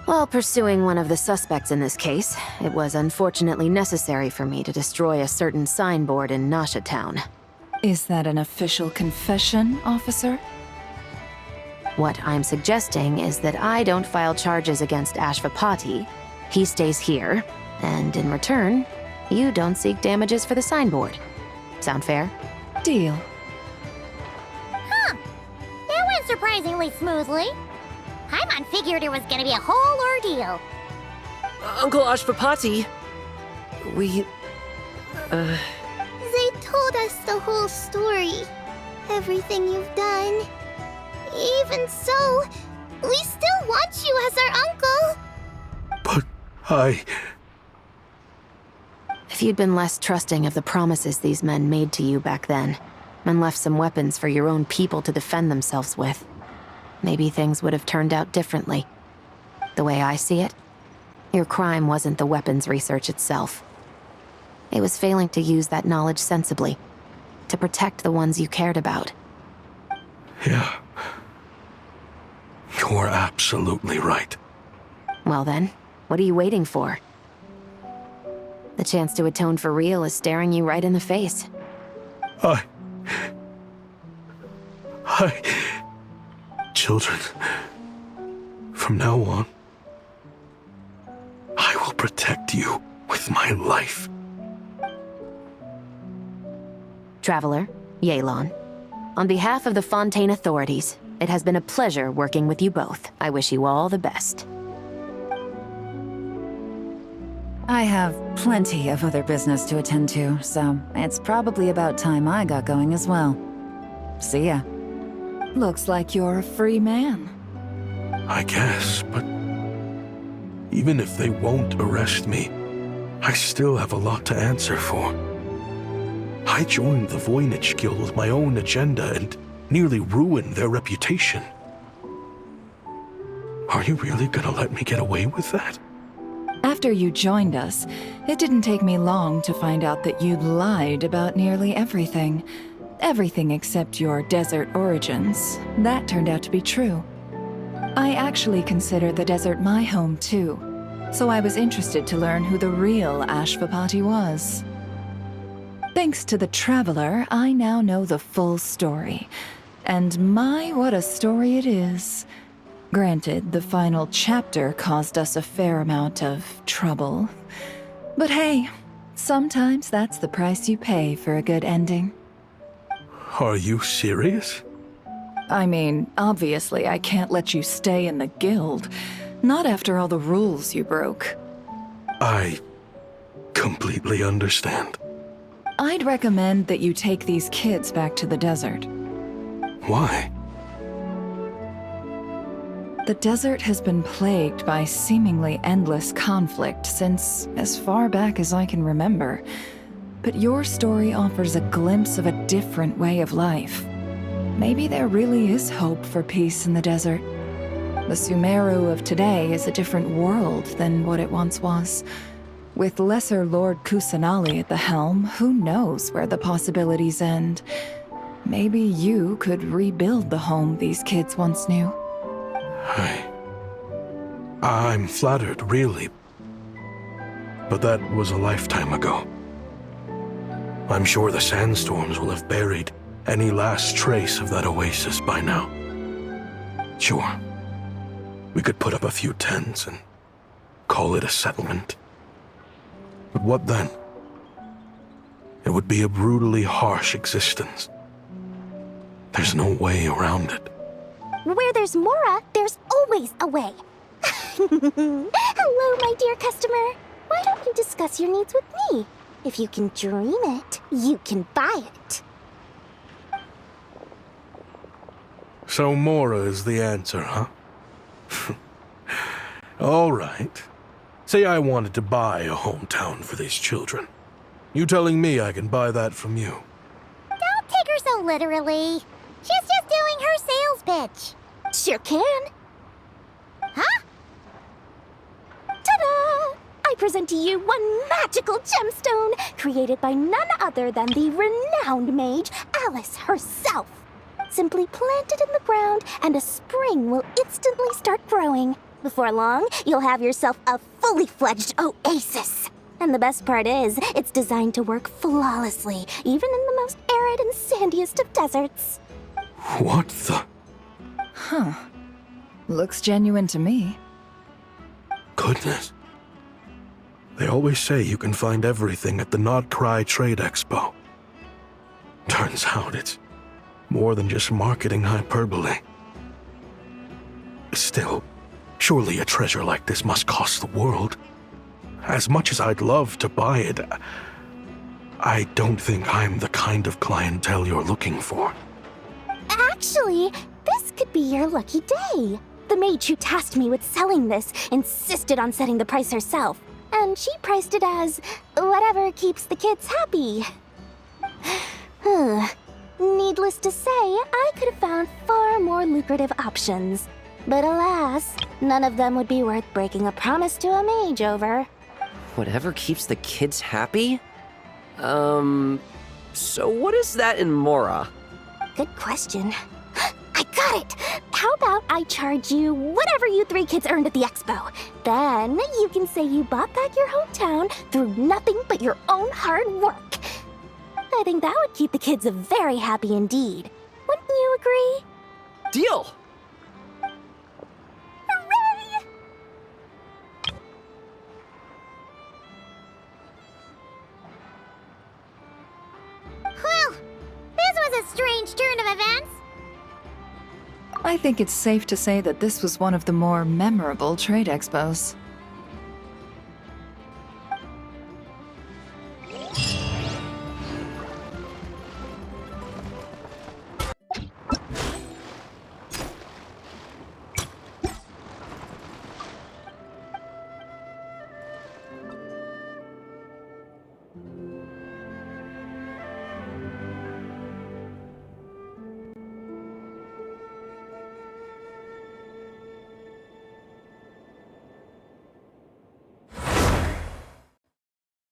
While pursuing one of the suspects in this case, it was unfortunately necessary for me to destroy a certain signboard in Nasha Town. Is that an official confession, officer? What I'm suggesting is that I don't file charges against Ashvapati, he stays here, and in return, you don't seek damages for the signboard. Sound fair? Deal. Huh. That went surprisingly smoothly. Paimon figured it was gonna be a whole ordeal. Uncle Ashvapati, They told us the whole story. Everything you've done. Even so, we still want you as our uncle. But If you'd been less trusting of the promises these men made to you back then, and left some weapons for your own people to defend themselves with, maybe things would have turned out differently. The way I see it, your crime wasn't the weapons research itself. It was failing to use that knowledge sensibly, to protect the ones you cared about. Yeah. You're absolutely right. Well then, what are you waiting for? The chance to atone for real is staring you right in the face. Children, from now on, I will protect you with my life. Traveler, Yelan, on behalf of the Fontaine authorities, it has been a pleasure working with you both. I wish you all the best. I have plenty of other business to attend to, so it's probably about time I got going as well. See ya. Looks like you're a free man. I guess, but even if they won't arrest me, I still have a lot to answer for. I joined the Voynich Guild with my own agenda and nearly ruined their reputation. Are you really gonna let me get away with that? After you joined us, it didn't take me long to find out that you'd lied about nearly everything. Everything except your desert origins. That turned out to be true. I actually consider the desert my home too, so I was interested to learn who the real Ashvapati was. Thanks to the Traveler, I now know the full story. And my, what a story it is. Granted, the final chapter caused us a fair amount of trouble. But hey, sometimes that's the price you pay for a good ending. Are you serious? I mean, obviously I can't let you stay in the guild. Not after all the rules you broke. I completely understand. I'd recommend that you take these kids back to the desert. Why? The desert has been plagued by seemingly endless conflict since as far back as I can remember. But your story offers a glimpse of a different way of life. Maybe there really is hope for peace in the desert. The Sumeru of today is a different world than what it once was. With Lesser Lord Kusanali at the helm, who knows where the possibilities end? Maybe you could rebuild the home these kids once knew. I'm flattered, really. But that was a lifetime ago. I'm sure the sandstorms will have buried any last trace of that oasis by now. Sure, we could put up a few tents and call it a settlement. But what then? It would be a brutally harsh existence. There's no way around it. Where there's Mora, there's always a way. Hello, my dear customer. Why don't you discuss your needs with me? If you can dream it, you can buy it. So Mora is the answer, huh? All right. Say I wanted to buy a hometown for these children. You telling me I can buy that from you? Don't take her so literally. She's just doing her sales pitch. Sure can. Huh? Ta-da! I present to you one magical gemstone created by none other than the renowned mage Alice herself. Simply plant it in the ground and a spring will instantly start growing. Before long, you'll have yourself a fully fledged oasis. And the best part is, it's designed to work flawlessly, even in the most arid and sandiest of deserts. What the? Huh. Looks genuine to me. Goodness. They always say you can find everything at the Nod-Krai Trade Expo. Turns out it's more than just marketing hyperbole. Still, surely a treasure like this must cost the world. As much as I'd love to buy it, I don't think I'm the kind of clientele you're looking for. Actually, this could be your lucky day. The mage who tasked me with selling this insisted on setting the price herself, and she priced it as whatever keeps the kids happy. Needless to say, I could have found far more lucrative options. But alas, none of them would be worth breaking a promise to a mage over. Whatever keeps the kids happy? So what is that in Mora? Good question. I got it! How about I charge you whatever you three kids earned at the expo? Then you can say you bought back your hometown through nothing but your own hard work. I think that would keep the kids very happy indeed. Wouldn't you agree? Deal! Hooray! Well, this was a strange turn of events. I think it's safe to say that this was one of the more memorable trade expos.